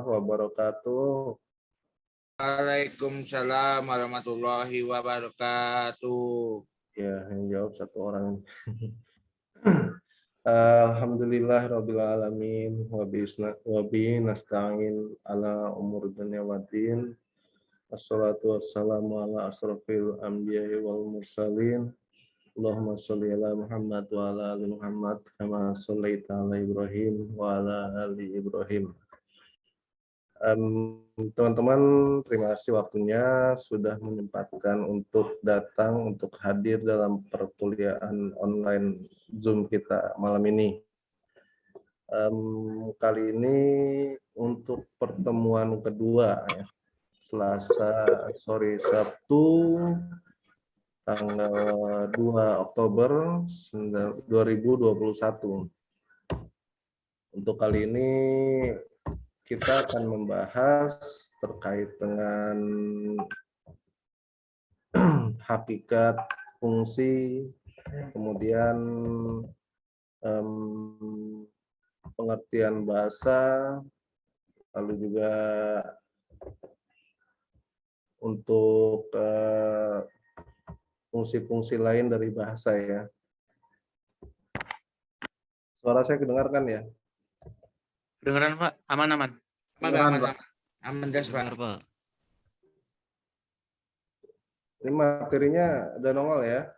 wabarakatuh. Waalaikumsalam warahmatullahi wabarakatuh. Ya, yang jawab satu orang. Alhamdulillah rabbil alamin wa bihi nasta'in ala umur dunya waddin. Wassalatu wassalamu ala asrofil anbiya'i wal mursalin. Allahumma sholli ala Muhammad wa ala ali Muhammad kama shallaita ala Ibrahim wa ala ali Ibrahim. Teman-teman, terima kasih waktunya sudah menyempatkan untuk datang untuk hadir dalam perkuliahan online Zoom kita malam ini. Kali ini untuk pertemuan kedua ya, Sabtu tanggal 2 Oktober 2021. Untuk kali ini kita akan membahas terkait dengan hakikat, fungsi, kemudian pengertian bahasa, lalu juga untuk fungsi-fungsi lain dari bahasa ya. Suara saya kedengarkan ya? Kedengeran Pak? Aman-aman. Aman jas Pak. Ini materinya udah nongol ya,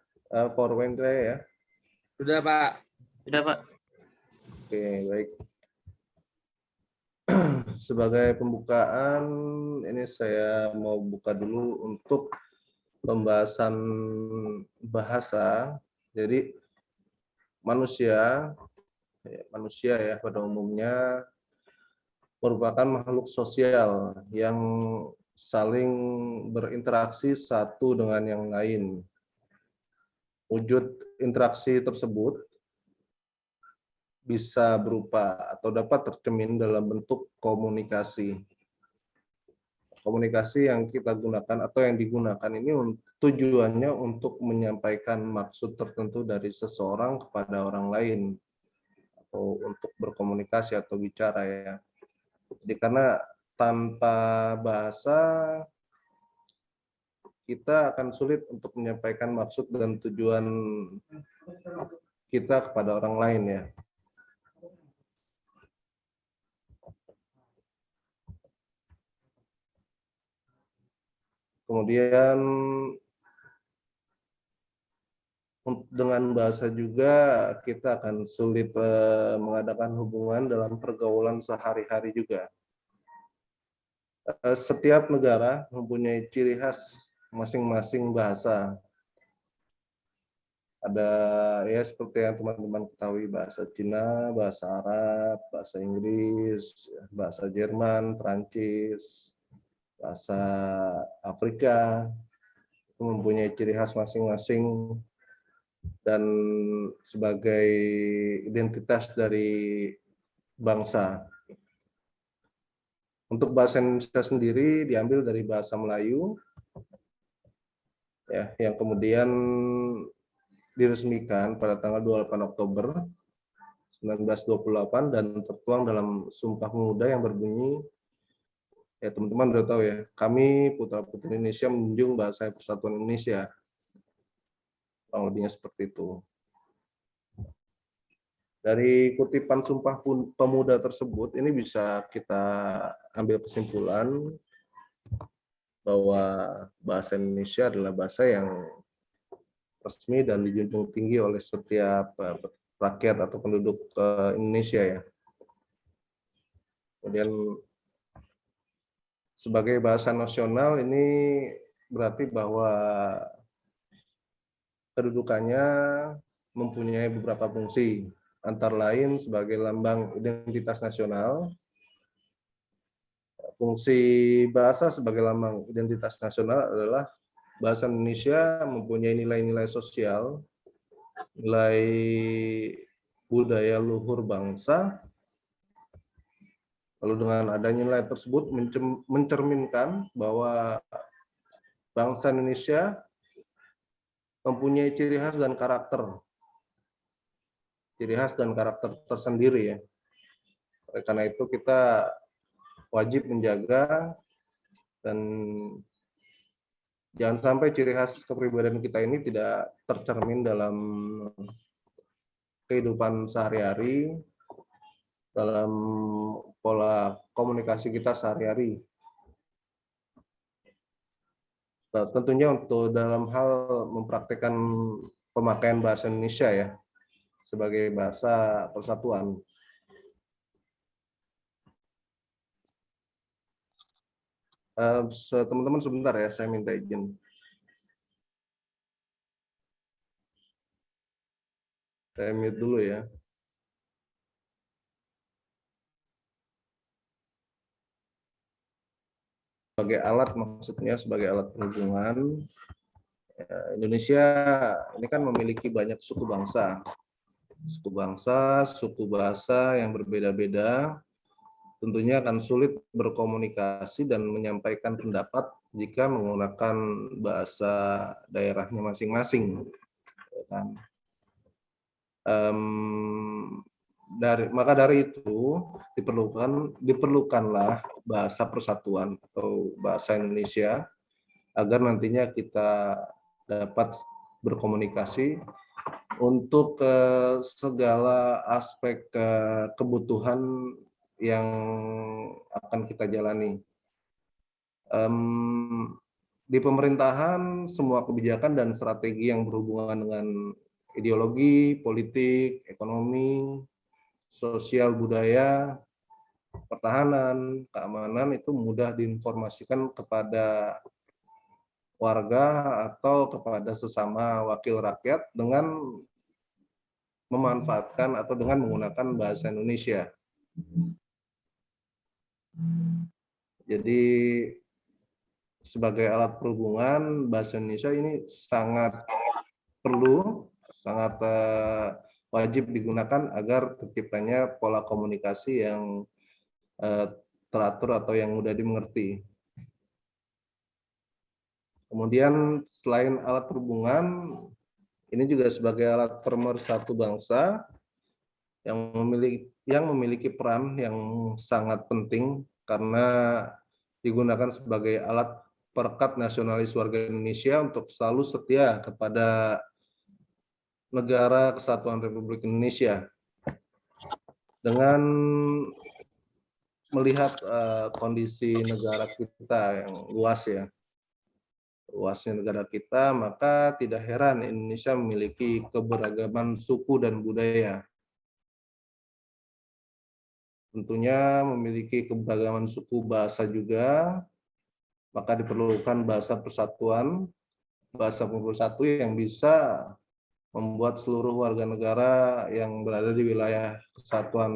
PowerPoint saya ya. Sudah Pak. Oke, baik. Sebagai pembukaan, ini saya mau buka dulu untuk pembahasan bahasa. Jadi manusia ya pada umumnya merupakan makhluk sosial yang saling berinteraksi satu dengan yang lain. Wujud interaksi tersebut bisa berupa atau dapat tercermin dalam bentuk komunikasi. Komunikasi yang kita gunakan atau yang digunakan ini tujuannya untuk menyampaikan maksud tertentu dari seseorang kepada orang lain atau untuk berkomunikasi atau bicara ya. Jadi karena tanpa bahasa kita akan sulit untuk menyampaikan maksud dan tujuan kita kepada orang lain ya. Kemudian dengan bahasa juga kita akan sulit mengadakan hubungan dalam pergaulan sehari-hari juga. Setiap negara mempunyai ciri khas masing-masing bahasa. Ada ya seperti yang teman-teman ketahui, bahasa Cina, bahasa Arab, bahasa Inggris, bahasa Jerman, Perancis, bahasa Afrika, itu mempunyai ciri khas masing-masing dan sebagai identitas dari bangsa. Untuk bahasa Indonesia sendiri diambil dari bahasa Melayu, ya, yang kemudian diresmikan pada tanggal 28 Oktober 1928 dan tertuang dalam Sumpah Pemuda yang berbunyi, ya teman-teman udah tahu ya, kami putra-putri Indonesia menjunjung bahasa Persatuan Indonesia. Kurang lebihnya seperti itu. Dari kutipan Sumpah Pemuda tersebut, ini bisa kita ambil kesimpulan bahwa bahasa Indonesia adalah bahasa yang resmi dan dijunjung tinggi oleh setiap rakyat atau penduduk Indonesia ya. Kemudian sebagai bahasa nasional ini berarti bahwa kedudukannya mempunyai beberapa fungsi, antara lain sebagai lambang identitas nasional. Fungsi bahasa sebagai lambang identitas nasional adalah bahasa Indonesia mempunyai nilai-nilai sosial, nilai budaya luhur bangsa. Lalu dengan adanya nilai tersebut mencerminkan bahwa bangsa Indonesia mempunyai ciri khas dan karakter tersendiri ya. Karena itu kita wajib menjaga dan jangan sampai ciri khas kepribadian kita ini tidak tercermin dalam kehidupan sehari-hari, dalam pola komunikasi kita sehari-hari. Nah, tentunya untuk dalam hal mempraktikkan pemakaian bahasa Indonesia ya sebagai bahasa persatuan. Teman-teman sebentar ya, saya minta izin. Saya mute dulu ya. Sebagai alat, maksudnya sebagai alat perhubungan, Indonesia ini kan memiliki banyak suku bangsa, suku bahasa yang berbeda-beda. Tentunya akan sulit berkomunikasi dan menyampaikan pendapat jika menggunakan bahasa daerahnya masing-masing. Maka dari itu diperlukanlah bahasa persatuan atau bahasa Indonesia agar nantinya kita dapat berkomunikasi untuk segala aspek kebutuhan yang akan kita jalani. Di pemerintahan, semua kebijakan dan strategi yang berhubungan dengan ideologi, politik, ekonomi, sosial, budaya, pertahanan, keamanan itu mudah diinformasikan kepada warga atau kepada sesama wakil rakyat dengan memanfaatkan atau dengan menggunakan bahasa Indonesia. Jadi sebagai alat perhubungan, bahasa Indonesia ini sangat perlu, sangat wajib digunakan agar terciptanya pola komunikasi yang teratur atau yang mudah dimengerti. Kemudian selain alat perhubungan, ini juga sebagai alat pemersatu bangsa yang memiliki peran yang sangat penting karena digunakan sebagai alat perekat nasionalis warga Indonesia untuk selalu setia kepada negara Kesatuan Republik Indonesia. Dengan melihat kondisi negara kita yang luas ya, luasnya negara kita, maka tidak heran Indonesia memiliki keberagaman suku dan budaya. Tentunya memiliki keberagaman suku bahasa juga, maka diperlukan bahasa persatuan, bahasa pemersatu yang bisa membuat seluruh warga negara yang berada di wilayah Kesatuan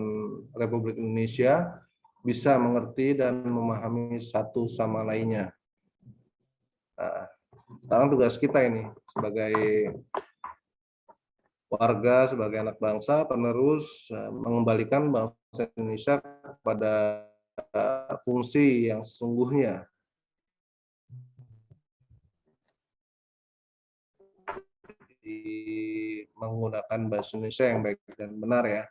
Republik Indonesia bisa mengerti dan memahami satu sama lainnya. Nah, sekarang tugas kita ini sebagai warga, sebagai anak bangsa, penerus mengembalikan bangsa Indonesia kepada fungsi yang sesungguhnya. Menggunakan bahasa Indonesia yang baik dan benar ya.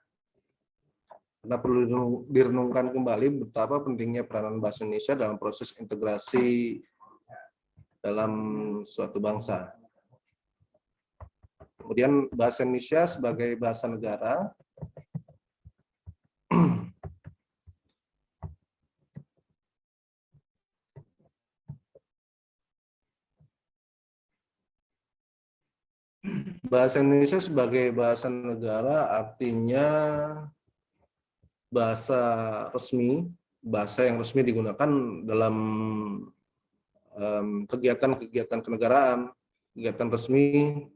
Karena perlu direnungkan kembali betapa pentingnya peranan bahasa Indonesia dalam proses integrasi dalam suatu bangsa. Kemudian bahasa Indonesia sebagai bahasa negara bahasa Indonesia sebagai bahasa negara artinya bahasa resmi, bahasa yang resmi digunakan dalam kegiatan-kegiatan kenegaraan, kegiatan resmi,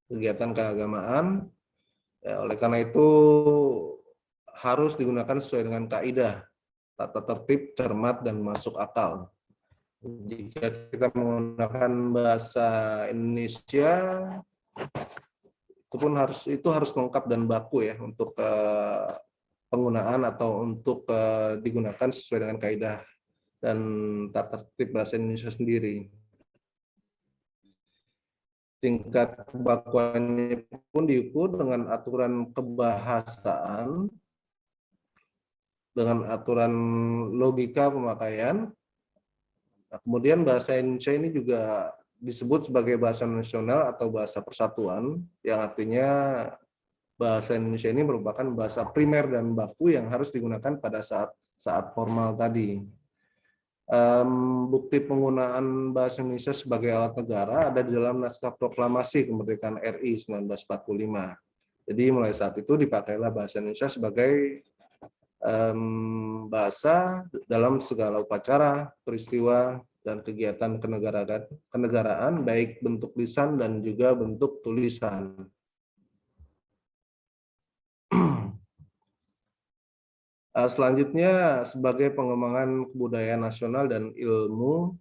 kegiatan keagamaan. Ya, oleh karena itu harus digunakan sesuai dengan kaidah, tata tertib, cermat, dan masuk akal. Jika kita menggunakan bahasa Indonesia, itu harus lengkap dan baku ya untuk penggunaan atau untuk digunakan sesuai dengan kaidah dan tata tertib bahasa Indonesia sendiri. Tingkat kebakuannya pun diukur dengan aturan kebahasaan dengan aturan logika pemakaian. Nah, kemudian bahasa Indonesia ini juga disebut sebagai bahasa nasional atau bahasa persatuan, yang artinya bahasa Indonesia ini merupakan bahasa primer dan baku yang harus digunakan pada saat formal tadi. Bukti penggunaan bahasa Indonesia sebagai alat negara ada di dalam Naskah Proklamasi Kemerdekaan RI 1945. Jadi mulai saat itu dipakailah bahasa Indonesia sebagai bahasa dalam segala upacara, peristiwa, dan kegiatan kenegaraan, baik bentuk lisan dan juga bentuk tulisan. Selanjutnya, sebagai pengembangan kebudayaan nasional dan ilmu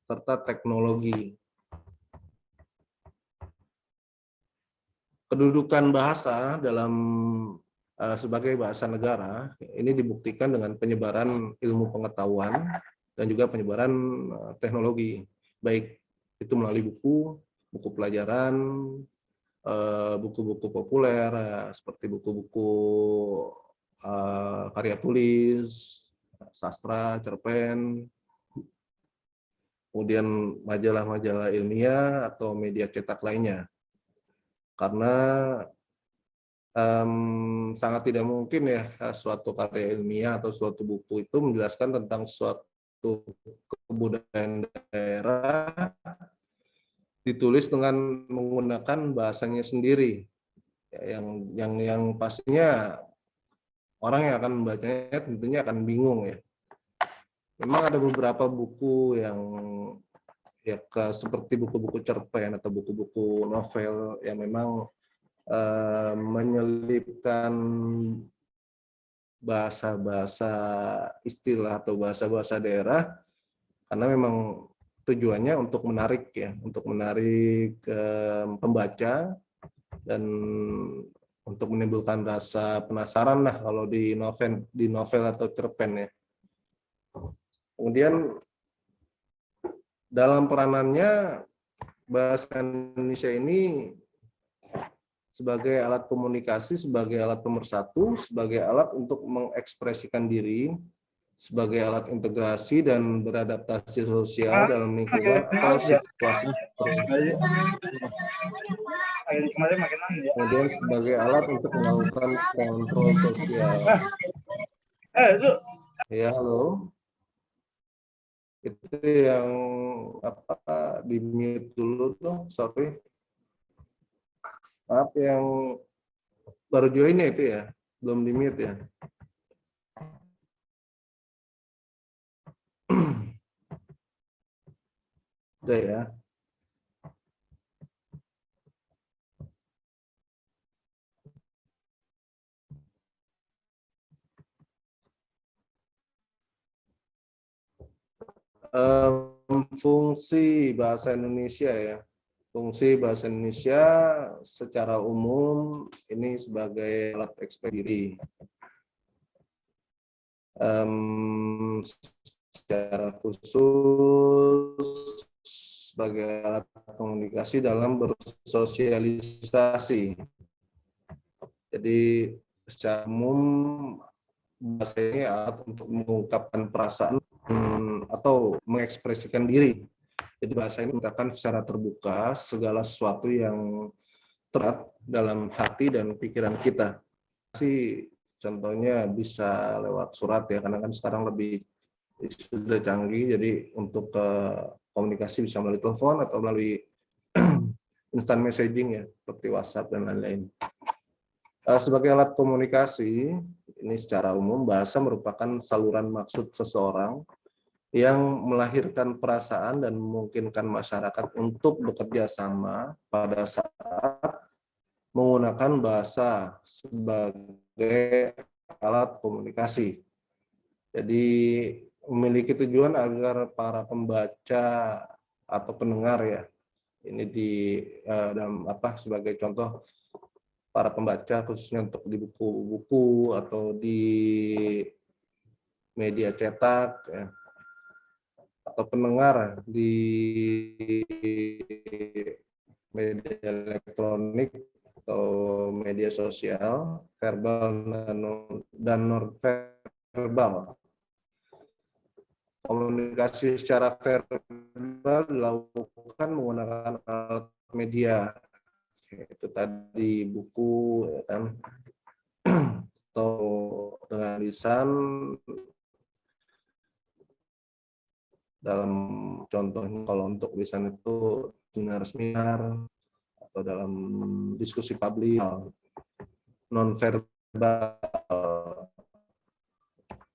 serta teknologi. Kedudukan bahasa dalam sebagai bahasa negara ini dibuktikan dengan penyebaran ilmu pengetahuan dan juga penyebaran teknologi, baik itu melalui buku pelajaran, buku-buku populer seperti buku-buku karya tulis, sastra, cerpen, kemudian majalah-majalah ilmiah atau media cetak lainnya. Karena sangat tidak mungkin ya suatu karya ilmiah atau suatu buku itu menjelaskan tentang suatu kebudayaan daerah ditulis dengan menggunakan bahasanya sendiri, ya, yang pastinya orang yang akan membacanya tentunya akan bingung ya. Memang ada beberapa buku yang ya seperti buku-buku cerpen atau buku-buku novel yang memang menyelipkan bahasa-bahasa istilah atau bahasa-bahasa daerah karena memang tujuannya untuk menarik ya, untuk menarik pembaca dan untuk menimbulkan rasa penasaran lah kalau di novel atau cerpen ya. Kemudian dalam peranannya bahasa Indonesia ini sebagai alat komunikasi, sebagai alat pemersatu, sebagai alat untuk mengekspresikan diri, sebagai alat integrasi dan beradaptasi sosial dalam lingkungan atau situasi. Kemudian sebagai alat untuk melakukan kontrol sosial. Ya, halo. Itu yang apa di mute dulu tuh, sorry. Maaf yang baru join ya itu ya, belum di mute ya. Udah ya. Fungsi bahasa Indonesia ya. Fungsi bahasa Indonesia secara umum ini sebagai alat ekspresi diri. Secara khusus sebagai alat komunikasi dalam bersosialisasi. Jadi secara umum bahasa ini alat untuk mengungkapkan perasaan atau mengekspresikan diri. Jadi bahasa ini mengungkapkan secara terbuka segala sesuatu yang terat dalam hati dan pikiran kita. Contohnya bisa lewat surat ya, karena kan sekarang lebih sudah canggih, jadi untuk komunikasi bisa melalui telepon atau melalui instant messaging ya, seperti WhatsApp dan lain-lain. Sebagai alat komunikasi, ini secara umum bahasa merupakan saluran maksud seseorang yang melahirkan perasaan dan memungkinkan masyarakat untuk bekerja sama pada saat menggunakan bahasa sebagai alat komunikasi. Jadi memiliki tujuan agar para pembaca atau pendengar ya, ini di dalam sebagai contoh para pembaca khususnya untuk di buku-buku atau di media cetak ya, atau pendengar di media elektronik atau media sosial verbal dan non verbal verbal. Komunikasi secara verbal dilakukan menggunakan alat media, itu tadi buku, ya kan, atau dengan lisan. Dalam contohnya kalau untuk lisan itu seminar atau dalam diskusi publik. Non verbal,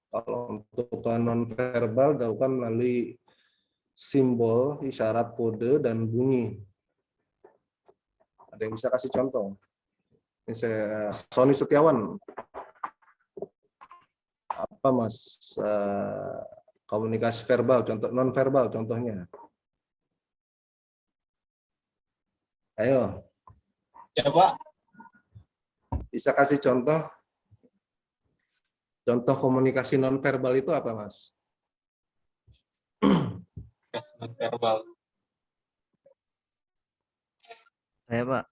kalau untuk non verbal dilakukan melalui simbol, isyarat, kode, dan bunyi. Ada yang bisa kasih contoh? Ini saya Sony Setiawan. Apa Mas komunikasi verbal, contoh non verbal contohnya? Ayo. Ya Pak. Bisa kasih contoh? Contoh komunikasi non verbal itu apa, Mas? Non verbal. Saya Pak.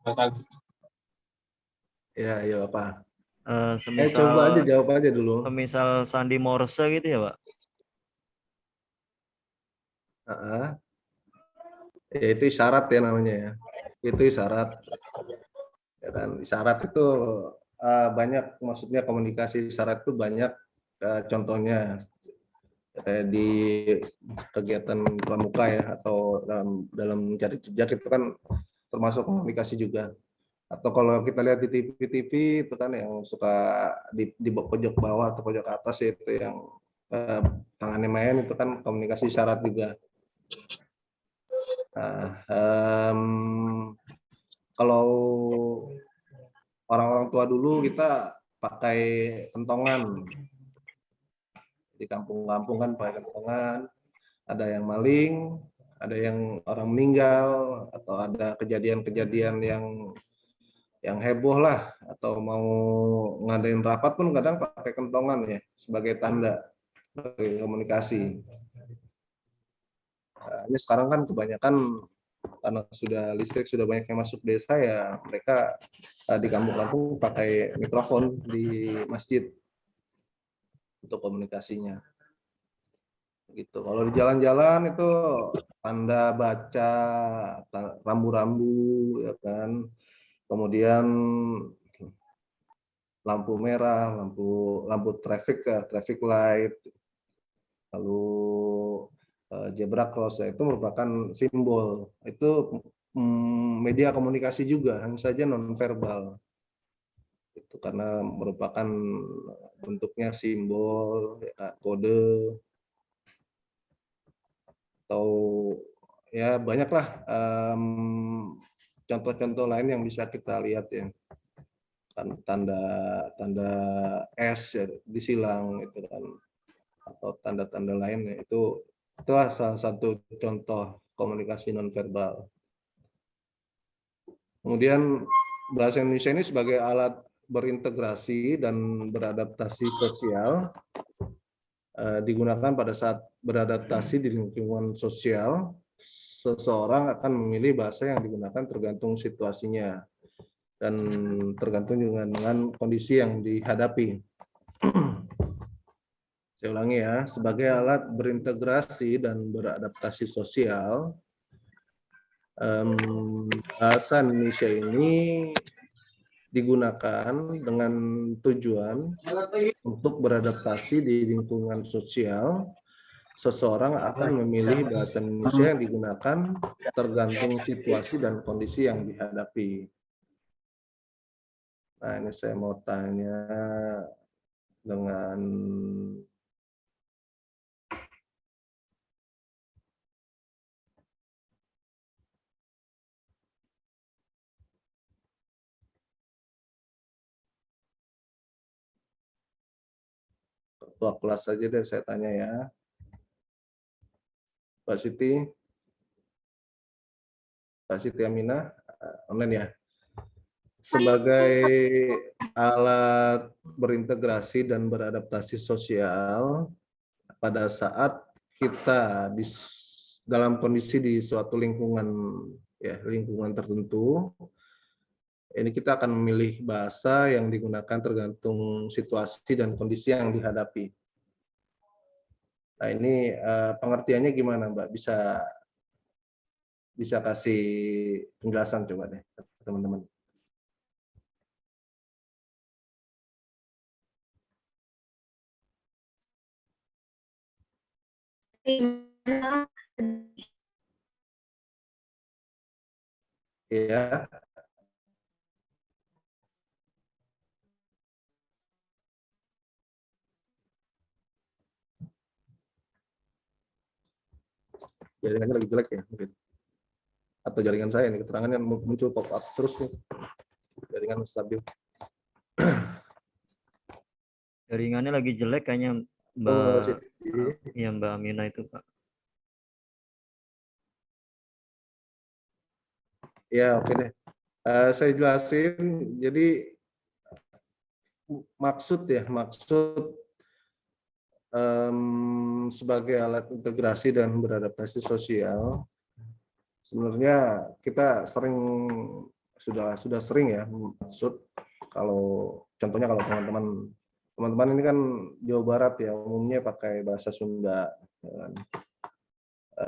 Mas Agus. Ya, ya apa? Semisal coba aja jawab aja dulu. semisal sandi Morse gitu ya Pak. Ya, itu isyarat ya namanya ya. Itu isyarat. Ya kan, isyarat itu banyak, maksudnya komunikasi isyarat itu banyak contohnya di kegiatan pramuka ya, atau dalam mencari jejak itu kan termasuk komunikasi juga. Atau kalau kita lihat di TV itu kan yang suka di pojok bawah atau pojok atas itu yang tangannya main, itu kan komunikasi isyarat juga. Nah, kalau orang-orang tua dulu kita pakai kentongan. Di kampung-kampung kan pakai kentongan. Ada yang maling, ada yang orang meninggal, atau ada kejadian-kejadian yang heboh lah, atau mau ngadain rapat pun kadang pakai kentongan ya sebagai tanda, sebagai komunikasi. Nah, ini sekarang kan kebanyakan karena sudah listrik, sudah banyak yang masuk desa ya, mereka di kampung-kampung pakai mikrofon di masjid untuk komunikasinya. Gitu. Kalau di jalan-jalan itu tanda baca, rambu-rambu, ya kan. Kemudian lampu merah, lampu traffic light, lalu zebra cross, itu merupakan simbol. Itu media komunikasi juga, hanya saja non verbal. Itu karena merupakan bentuknya simbol, ya, kode, atau ya banyaklah contoh-contoh lain yang bisa kita lihat ya. Tanda S ya, disilang itu kan, atau tanda-tanda lain ya, itu salah satu contoh komunikasi nonverbal. Kemudian bahasa Indonesia ini sebagai alat berintegrasi dan beradaptasi sosial, digunakan pada saat beradaptasi di lingkungan sosial. Seseorang akan memilih bahasa yang digunakan tergantung situasinya dan tergantung dengan kondisi yang dihadapi. Saya ulangi ya, sebagai alat berintegrasi dan beradaptasi sosial, bahasa Indonesia ini digunakan dengan tujuan untuk beradaptasi di lingkungan sosial. Seseorang akan memilih bahasa Indonesia yang digunakan tergantung situasi dan kondisi yang dihadapi. Nah, ini saya mau tanya dengan ketua kelas saja deh, saya tanya ya. Mbak Siti Aminah, online ya. Sebagai alat berintegrasi dan beradaptasi sosial pada saat kita dalam kondisi di suatu lingkungan ya, lingkungan tertentu, Ini kita akan memilih bahasa yang digunakan tergantung situasi dan kondisi yang dihadapi. Nah, ini pengertiannya gimana, Mbak? Bisa kasih penjelasan coba deh, teman-teman. Iya. Jaringannya lagi jelek ya mungkin. Atau jaringan saya nih, keterangannya muncul pop up terus nih. Jaringan stabil. Jaringannya lagi jelek kayaknya Oh, Mbak Amina itu, Pak. ya, oke deh. Saya jelasin. Jadi maksud sebagai alat integrasi dan beradaptasi sosial, sebenarnya kita sudah sering ya maksud, kalau contohnya kalau teman-teman ini kan Jawa Barat ya, umumnya pakai bahasa Sunda, ya kan.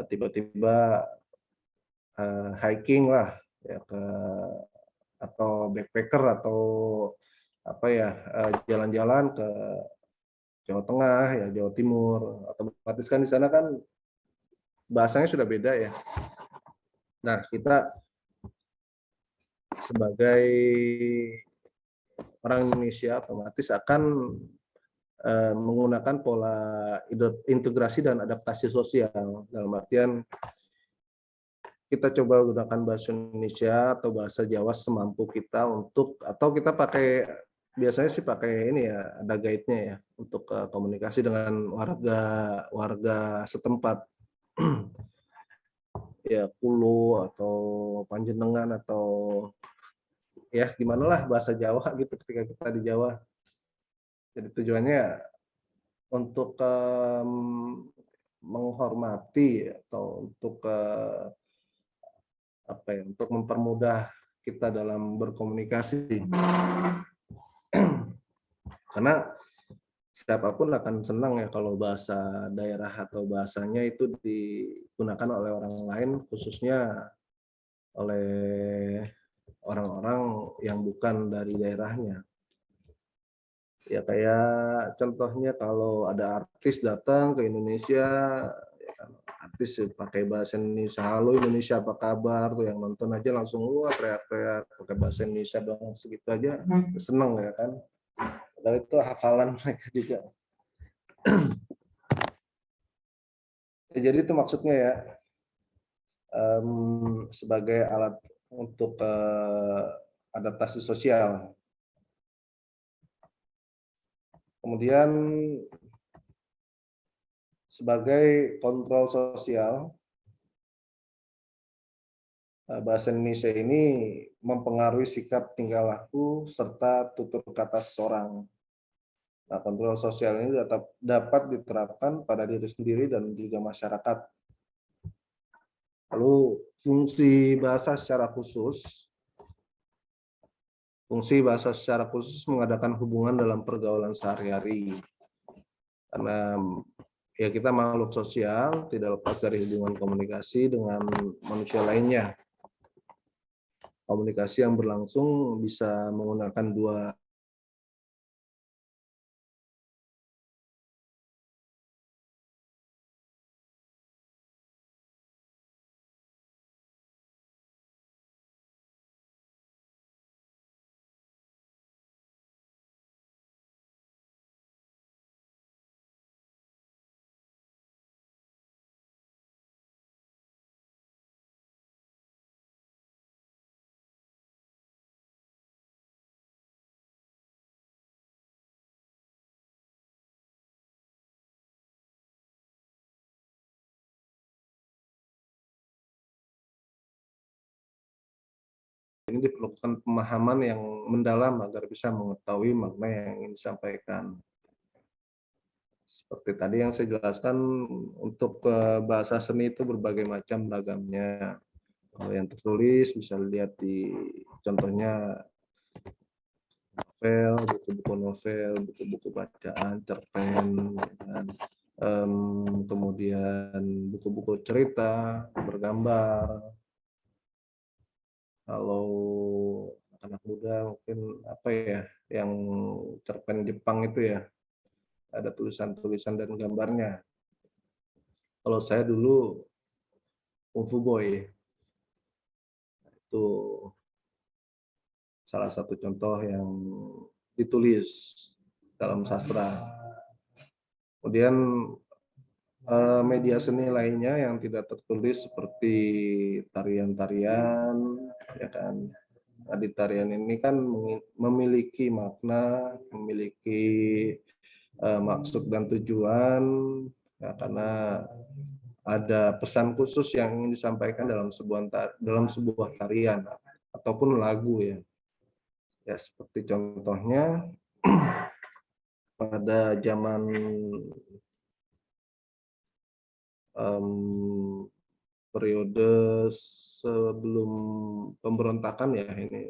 Tiba-tiba hiking lah ya atau backpacker atau apa ya, jalan-jalan ke Jawa Tengah ya, Jawa Timur, otomatis kan di sana kan bahasanya sudah beda ya. Nah, kita sebagai orang Indonesia otomatis akan menggunakan pola integrasi dan adaptasi sosial. Dalam artian kita coba gunakan bahasa Indonesia atau bahasa Jawa semampu kita atau kita biasanya sih pakai ini ya, ada guide-nya ya untuk komunikasi dengan warga setempat. Ya, kulo atau panjenengan atau ya gimana lah bahasa Jawa gitu ketika kita di Jawa. Jadi tujuannya untuk menghormati atau untuk untuk mempermudah kita dalam berkomunikasi. Karena siapapun akan senang ya kalau bahasa daerah atau bahasanya itu digunakan oleh orang lain, khususnya oleh orang-orang yang bukan dari daerahnya. Ya kayak contohnya kalau ada artis datang ke Indonesia, ya kan, artis pakai bahasa Indonesia, halo Indonesia apa kabar, tuh yang nonton aja langsung teriak-teriak pakai bahasa Indonesia dong, segitu aja seneng ya kan. Dan itu hafalan mereka juga. Ya, jadi itu maksudnya ya, sebagai alat untuk adaptasi sosial. Kemudian sebagai kontrol sosial, bahasa Indonesia ini mempengaruhi sikap tingkah laku serta tutur kata seseorang. Nah, kontrol sosial ini dapat diterapkan pada diri sendiri dan juga masyarakat. Lalu fungsi bahasa secara khusus mengadakan hubungan dalam pergaulan sehari-hari. Karena ya kita makhluk sosial, tidak lepas dari hubungan komunikasi dengan manusia lainnya. Komunikasi yang berlangsung bisa menggunakan dua ini diperlukan pemahaman yang mendalam agar bisa mengetahui makna yang ingin disampaikan. Seperti tadi yang saya jelaskan, untuk bahasa seni itu berbagai macam ragamnya. Kalau yang tertulis bisa lihat di contohnya novel, buku-buku novel, buku-buku bacaan, cerpen, ya kan. Kemudian buku-buku cerita, bergambar. Kalau anak muda mungkin apa ya, yang cerpen Jepang itu ya, ada tulisan-tulisan dan gambarnya. Kalau saya dulu Kung Fu Boy, itu salah satu contoh yang ditulis dalam sastra. Kemudian media seni lainnya yang tidak tertulis seperti tarian-tarian, ya kan. Nah, di tarian ini kan memiliki makna, memiliki maksud dan tujuan, ya, karena ada pesan khusus yang ingin disampaikan dalam sebuah tarian ataupun lagu ya. Ya seperti contohnya pada zaman periode sebelum pemberontakan ya, ini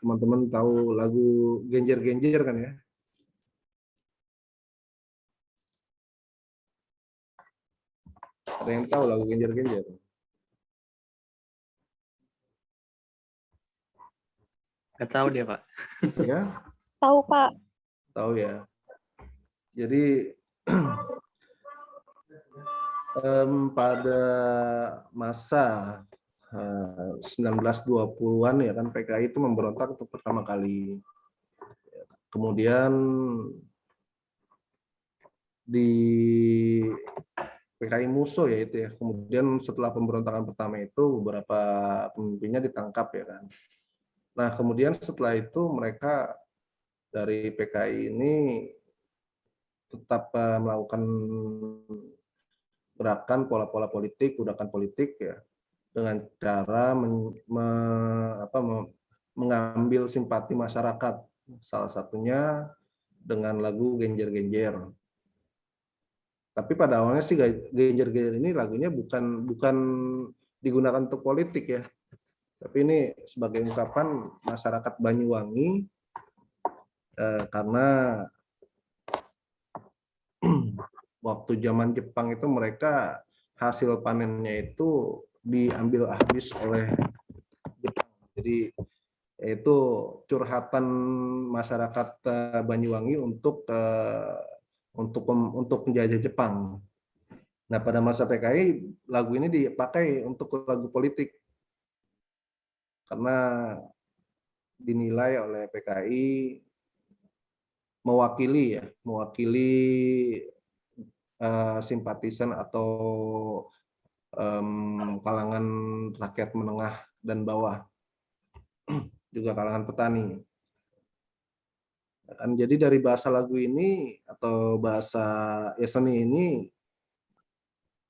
teman-teman tahu lagu Genjer-Genjer kan ya? Ada yang tahu lagu Genjer-Genjer? Nggak tahu dia, Pak. Ya, Tahu, Pak. tahu ya. Jadi pada masa 1920-an ya kan, PKI itu memberontak untuk pertama kali. Kemudian di PKI Musuh ya itu ya. Kemudian setelah pemberontakan pertama itu beberapa pemimpinnya ditangkap ya kan. Nah, kemudian setelah itu mereka dari PKI ini tetap melakukan gerakan pola-pola politik, gerakan politik ya, dengan cara mengambil simpati masyarakat. Salah satunya dengan lagu Genjer-Genjer. Tapi pada awalnya sih Genjer-Genjer ini lagunya bukan digunakan untuk politik ya. Tapi ini sebagai ungkapan masyarakat Banyuwangi karena waktu zaman Jepang itu mereka hasil panennya itu diambil habis oleh Jepang. Jadi itu curhatan masyarakat Banyuwangi untuk menjajah Jepang. Nah, pada masa PKI lagu ini dipakai untuk lagu politik karena dinilai oleh PKI mewakili simpatisan atau kalangan rakyat menengah dan bawah, juga kalangan petani. Jadi dari bahasa lagu ini atau bahasa seni ini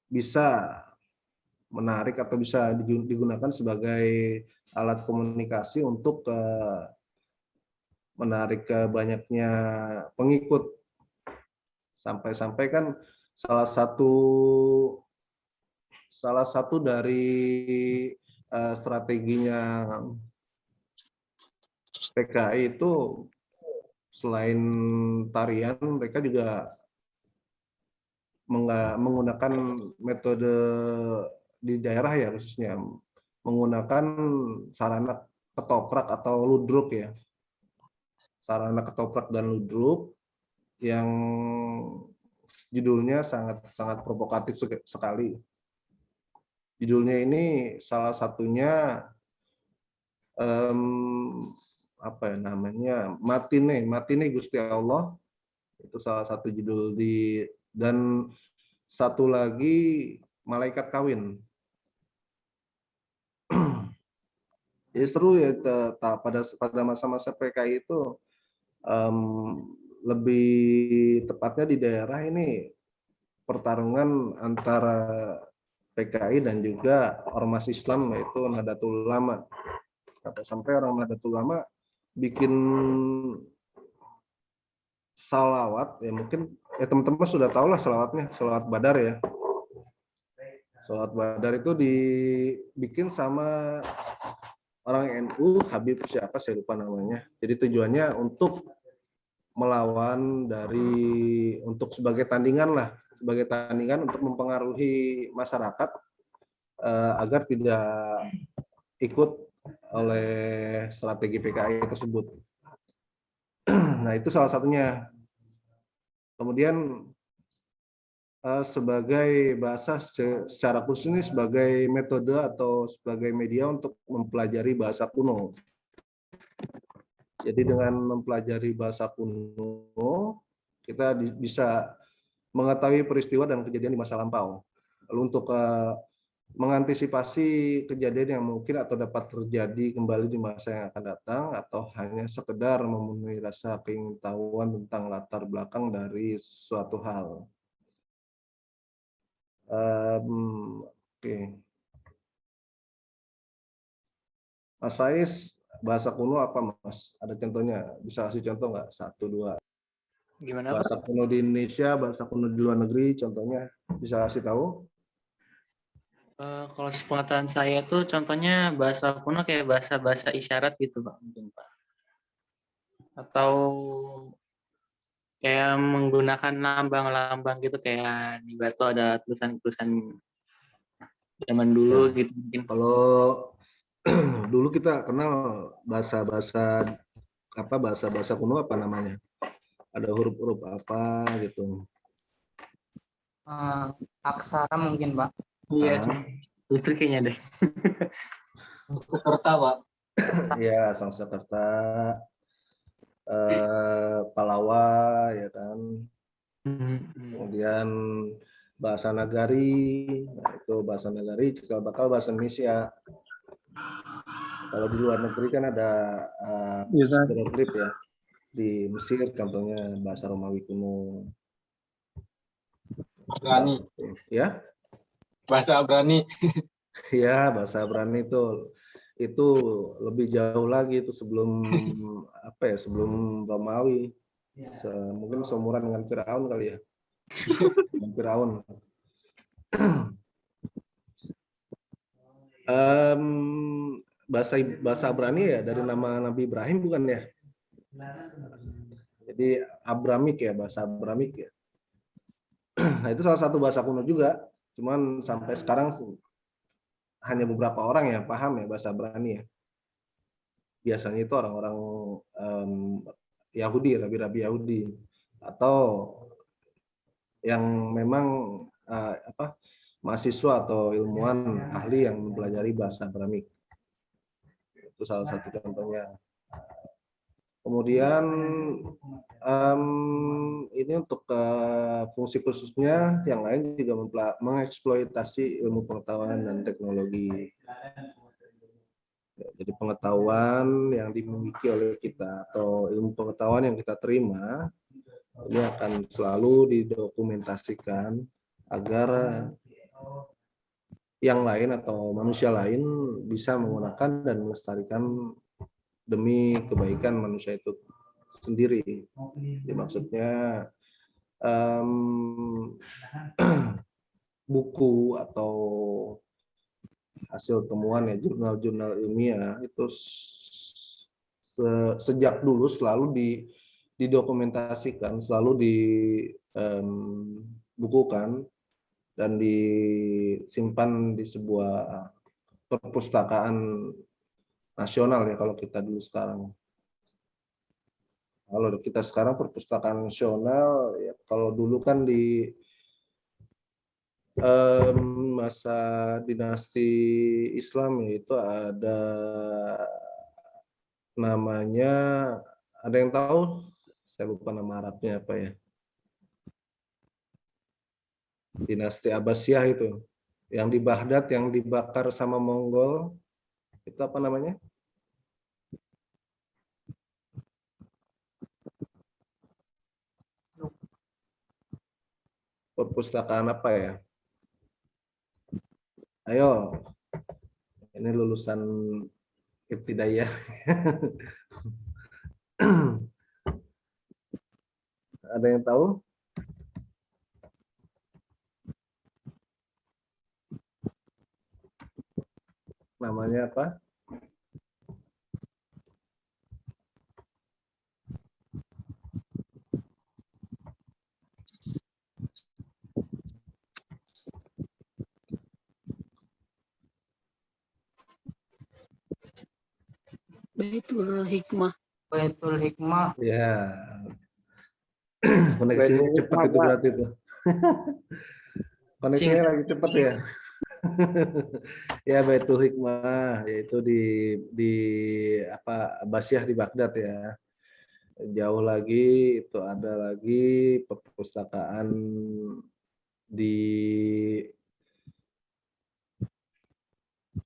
bisa menarik atau bisa digunakan sebagai alat komunikasi untuk menarik ke banyaknya pengikut. Sampai-sampai kan salah satu dari strateginya PKI itu selain tarian, mereka juga menggunakan metode di daerah ya, khususnya menggunakan sarana ketoprak atau ludruk ya. Sarana ketoprak dan ludruk yang judulnya sangat provokatif sekali. Judulnya ini salah satunya apa ya namanya, Matine Gusti Allah, itu salah satu judul dan satu lagi Malaikat Kawin. Jadi seru ya, pada masa-masa PKI itu lebih tepatnya di daerah ini pertarungan antara PKI dan juga ormas Islam yaitu Nahdlatul Ulama. Sampai orang Nahdlatul Ulama bikin salawat ya, mungkin ya teman-teman sudah tahu lah salawatnya, salawat Badar ya. Salawat Badar itu dibikin sama orang NU, Habib siapa saya lupa namanya. Jadi tujuannya untuk melawan untuk sebagai tandingan lah, sebagai tandingan untuk mempengaruhi masyarakat agar tidak ikut oleh strategi PKI tersebut. Nah, itu salah satunya. Kemudian sebagai bahasa secara khusus ini sebagai metode atau sebagai media untuk mempelajari bahasa kuno. Jadi dengan mempelajari bahasa kuno, kita bisa mengetahui peristiwa dan kejadian di masa lampau. Lalu untuk mengantisipasi kejadian yang mungkin atau dapat terjadi kembali di masa yang akan datang, atau hanya sekedar memenuhi rasa keingintahuan tentang latar belakang dari suatu hal. Oke. Mas Faiz, bahasa kuno apa Mas? Ada contohnya? Bisa kasih contoh nggak? 1, 2. Gimana, Bahasa Pak? kuno di Indonesia, bahasa kuno di luar negeri, contohnya bisa kasih tahu? Kalau sepengetahuan saya tuh contohnya bahasa kuno kayak bahasa isyarat gitu, Pak, mungkin, Pak. Atau kayak menggunakan lambang-lambang gitu, kayak di batu ada tulisan-tulisan zaman dulu Ya. gitu mungkin. Kalau dulu kita kenal bahasa-bahasa kuno apa namanya? Ada huruf-huruf apa gitu? Aksara mungkin, Pak. Iya, itu kayaknya deh. Sekerta, Pak. Ya, Sanskerta, Palawa, ya kan. Kemudian bahasa Nagari, nah itu bahasa Nagari cikal bakal bahasa Indonesia. Kalau di luar negeri kan ada hieroglif ya. Di Mesir contohnya bahasa Romawi kuno. Ibrani. Ya, Bahasa Ibrani. ya bahasa Ibrani itu lebih jauh lagi itu sebelum sebelum Romawi. Mungkin seumuran dengan Firaun kali ya. Firaun. Bahasa Ibrani ya dari nama Nabi Ibrahim bukan ya? Jadi Abramik ya, bahasa Abramik ya. Nah, itu salah satu bahasa kuno juga. Cuman sampai sekarang hanya beberapa orang yang paham ya bahasa Ibrani ya. Biasanya itu orang-orang Yahudi, rabi-rabi Yahudi, atau yang memang mahasiswa atau ilmuwan ahli yang mempelajari bahasa Aramik. Itu salah satu contohnya. Kemudian ini untuk fungsi khususnya, yang lain juga mengeksploitasi ilmu pengetahuan dan teknologi. Jadi pengetahuan yang dimiliki oleh kita atau ilmu pengetahuan yang kita terima ini akan selalu didokumentasikan agar yang lain atau manusia lain bisa menggunakan dan melestarikan demi kebaikan manusia itu sendiri. Jadi maksudnya buku atau hasil temuan ya jurnal-jurnal ilmiah itu sejak dulu selalu didokumentasikan, selalu dibukukan dan disimpan di sebuah perpustakaan nasional ya kalau kita dulu sekarang. Kalau kita sekarang perpustakaan nasional ya kalau dulu kan di masa dinasti Islam itu ada namanya, ada yang tahu? Saya lupa nama Arabnya apa ya. Dinasti Abbasiyah itu, yang di Baghdad yang dibakar sama Mongol, itu apa namanya? Perpustakaan apa ya? Ayo, ini lulusan ibtidaiyah. Ada yang tahu? Namanya apa? Baitul Hikmah. Baitul Hikmah. Ya, koneksinya Baitul cepat Hikmah, itu Pak. berarti tuh. Koneksinya Cing, lagi cepat ya. Ya, Baitul Hikmah yaitu di apa Abbasiyah di Baghdad ya. Jauh lagi itu ada lagi perpustakaan di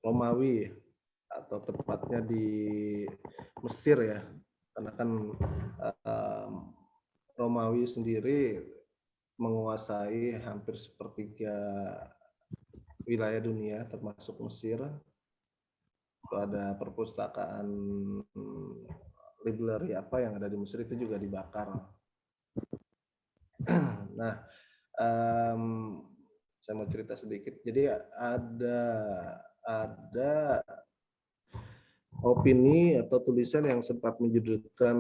Romawi atau tepatnya di Mesir ya. Karena kan Romawi sendiri menguasai hampir sepertiga wilayah dunia termasuk Mesir. Itu ada perpustakaan library apa yang ada di Mesir itu juga dibakar. Nah, saya mau cerita sedikit. Jadi ada opini atau tulisan yang sempat menjudutkan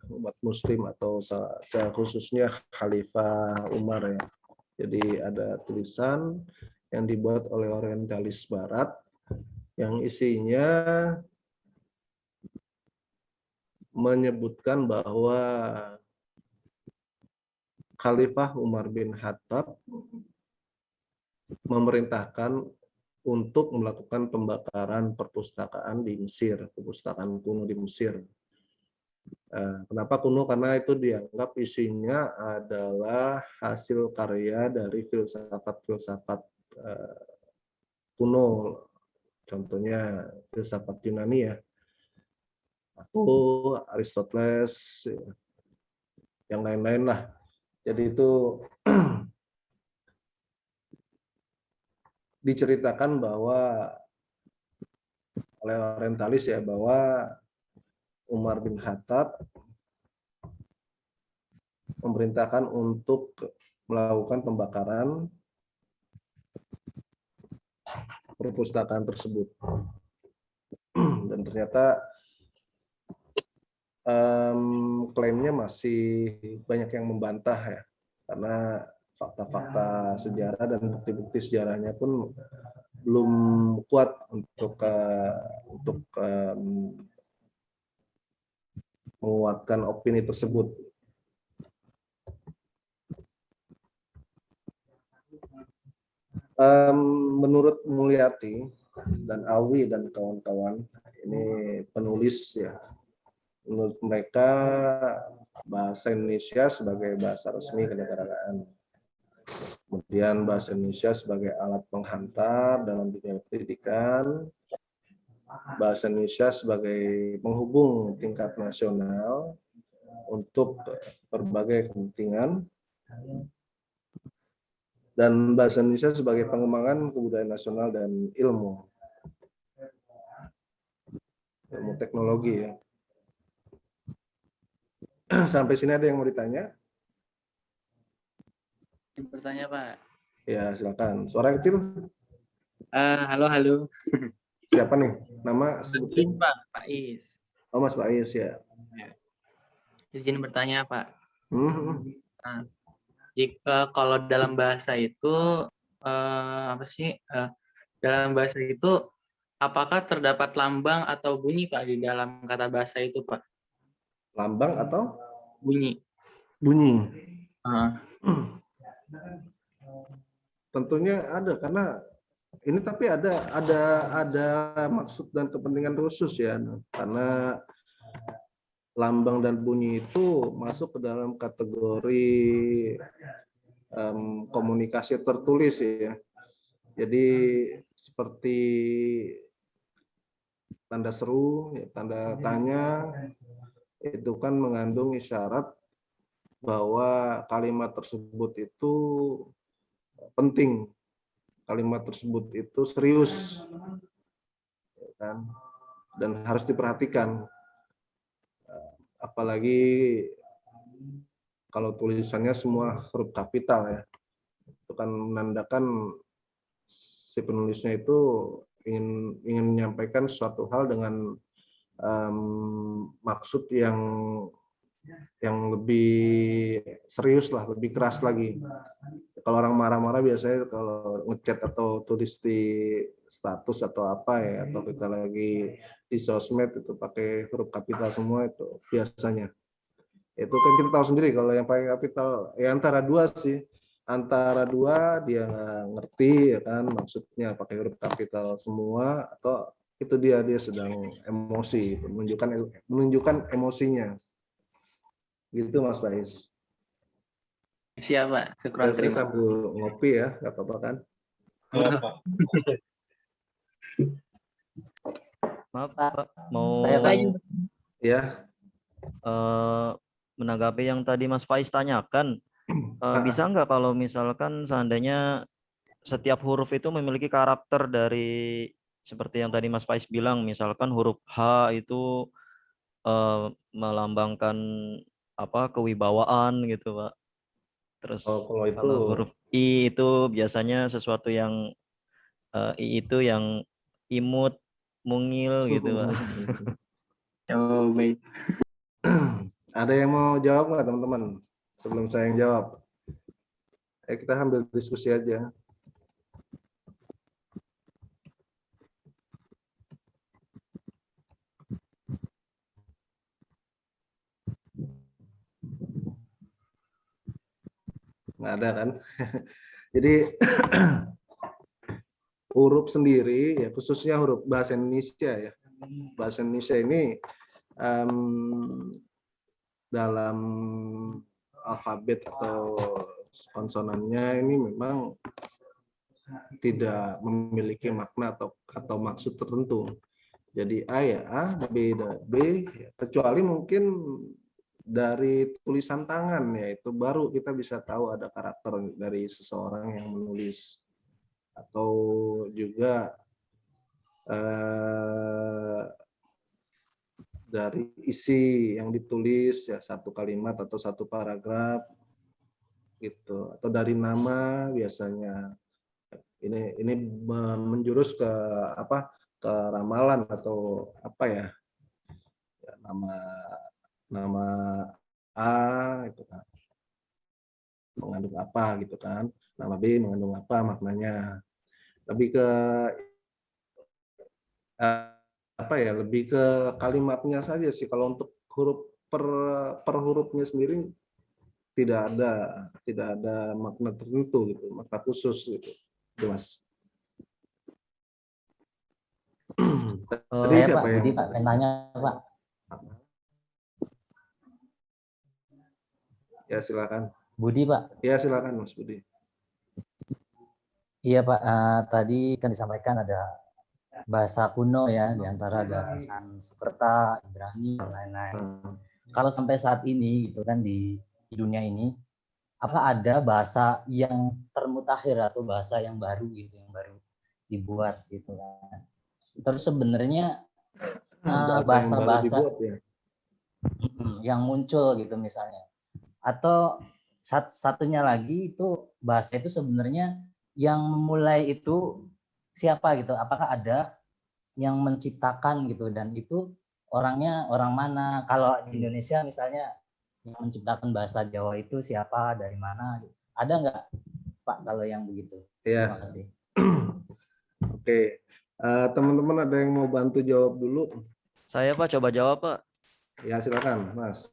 umat Muslim atau khususnya Khalifah Umar ya. Jadi ada tulisan yang dibuat oleh orientalis Barat yang isinya menyebutkan bahwa Khalifah Umar bin Khattab memerintahkan untuk melakukan pembakaran perpustakaan di Mesir, perpustakaan kuno di Mesir. Kenapa kuno? Karena itu dianggap isinya adalah hasil karya dari filsafat-filsafat kuno, contohnya filsafat Yunani ya, atau Aristoteles, yang lain-lain lah. Jadi itu diceritakan bahwa oleh orientalis ya bahwa Umar bin Khattab memerintahkan untuk melakukan pembakaran perpustakaan tersebut. Dan ternyata klaimnya masih banyak yang membantah ya, karena fakta-fakta sejarah dan bukti-bukti sejarahnya pun belum kuat untuk menguatkan opini tersebut. Menurut Mulyati dan Awi dan kawan-kawan, ini penulis ya, menurut mereka bahasa Indonesia sebagai bahasa resmi kenegaraan, kemudian bahasa Indonesia sebagai alat penghantar dalam dunia pendidikan, bahasa Indonesia sebagai penghubung tingkat nasional untuk berbagai kepentingan, dan bahasa Indonesia sebagai pengembangan kebudayaan nasional dan ilmu teknologi ya. Sampai sini ada yang mau ditanya? bertanya Pak. Ya silakan. Suara kecil. Halo. Siapa nih? Nama Is, sebutin. Pak. Pak Is. Oh, Mas Faiz ya. Izin bertanya Pak. Hmm. Nah, jika kalau dalam bahasa itu dalam bahasa itu apakah terdapat lambang atau bunyi Pak di dalam kata bahasa itu Pak? Lambang atau Bunyi. bunyi? Uh, Tentunya ada, karena ini tapi ada maksud dan kepentingan khusus ya, karena lambang dan bunyi itu masuk ke dalam kategori komunikasi tertulis ya. Jadi seperti tanda seru, tanda tanya, itu kan mengandung isyarat bahwa kalimat tersebut itu penting, kalimat tersebut itu serius, kan? Dan harus diperhatikan. Apalagi kalau tulisannya semua huruf kapital ya, itu kan menandakan si penulisnya itu ingin menyampaikan suatu hal dengan maksud yang lebih serius lah, lebih keras lagi. Kalau orang marah-marah biasanya kalau ngechat atau tulis di status atau apa ya, atau kita lagi di sosmed itu pakai huruf kapital semua itu biasanya. Itu kan kita tahu sendiri kalau yang pakai kapital ya antara dua sih, antara dua dia nggak ngerti ya kan maksudnya pakai huruf kapital semua, atau itu dia sedang emosi, menunjukkan emosinya gitu Mas Bais. Siap, Pak. Syukran, Saya terima. sambil ngopi ya, nggak apa-apa kan? Iya, Pak. Maaf Pak, mau Saya tanya. Ya, menanggapi yang tadi Mas Faiz tanyakan, bisa nggak kalau misalkan seandainya setiap huruf itu memiliki karakter dari seperti yang tadi Mas Faiz bilang, misalkan huruf H itu melambangkan apa kewibawaan gitu Pak. Terus kalau itu kalau huruf I itu biasanya sesuatu yang I itu yang imut, mungil gitu Pak. Oh, baik. ada yang mau jawab nggak teman-teman? Sebelum saya yang jawab, kita ambil diskusi aja. Nggak ada kan? Jadi huruf sendiri ya khususnya huruf bahasa Indonesia ya. Bahasa Indonesia ini dalam alfabet atau konsonannya ini memang tidak memiliki makna atau maksud tertentu. Jadi A ya A, B ya B, kecuali mungkin dari tulisan tangan ya itu baru kita bisa tahu ada karakter dari seseorang yang menulis, atau juga dari isi yang ditulis ya satu kalimat atau satu paragraf gitu, atau dari nama biasanya ini menjurus ke apa, ke ramalan atau apa ya, nama A itu kan mengandung apa gitu kan, nama B mengandung apa maknanya, lebih ke apa ya, lebih ke kalimatnya saja sih. Kalau untuk huruf per hurufnya sendiri tidak ada makna tertentu gitu, makna khusus gitu, Mas. Saya siapa Pak yang Budi Pak, pengen tanya Pak. Ya silakan. Budi Pak. Ya silakan Mas Budi. Iya Pak, tadi kan disampaikan ada bahasa kuno ya, diantara ada Sanskerta, Ibrani, dan lain-lain. Kalau sampai saat ini gitu kan di dunia ini, apakah ada bahasa yang termutakhir atau bahasa yang baru gitu, yang baru dibuat gitu kan? Terus sebenarnya Bahasa yang baru bahasa-bahasa dibuat ya. yang muncul gitu misalnya, atau satunya lagi itu bahasa itu sebenarnya yang memulai itu siapa gitu, apakah ada yang menciptakan gitu, dan itu orangnya orang mana? Kalau di Indonesia misalnya yang menciptakan bahasa Jawa itu siapa, dari mana gitu. Ada nggak Pak kalau yang begitu? Ya. Terima kasih. Oke. Teman-teman ada yang mau bantu jawab dulu? Saya Pak coba jawab Pak. Ya silakan Mas.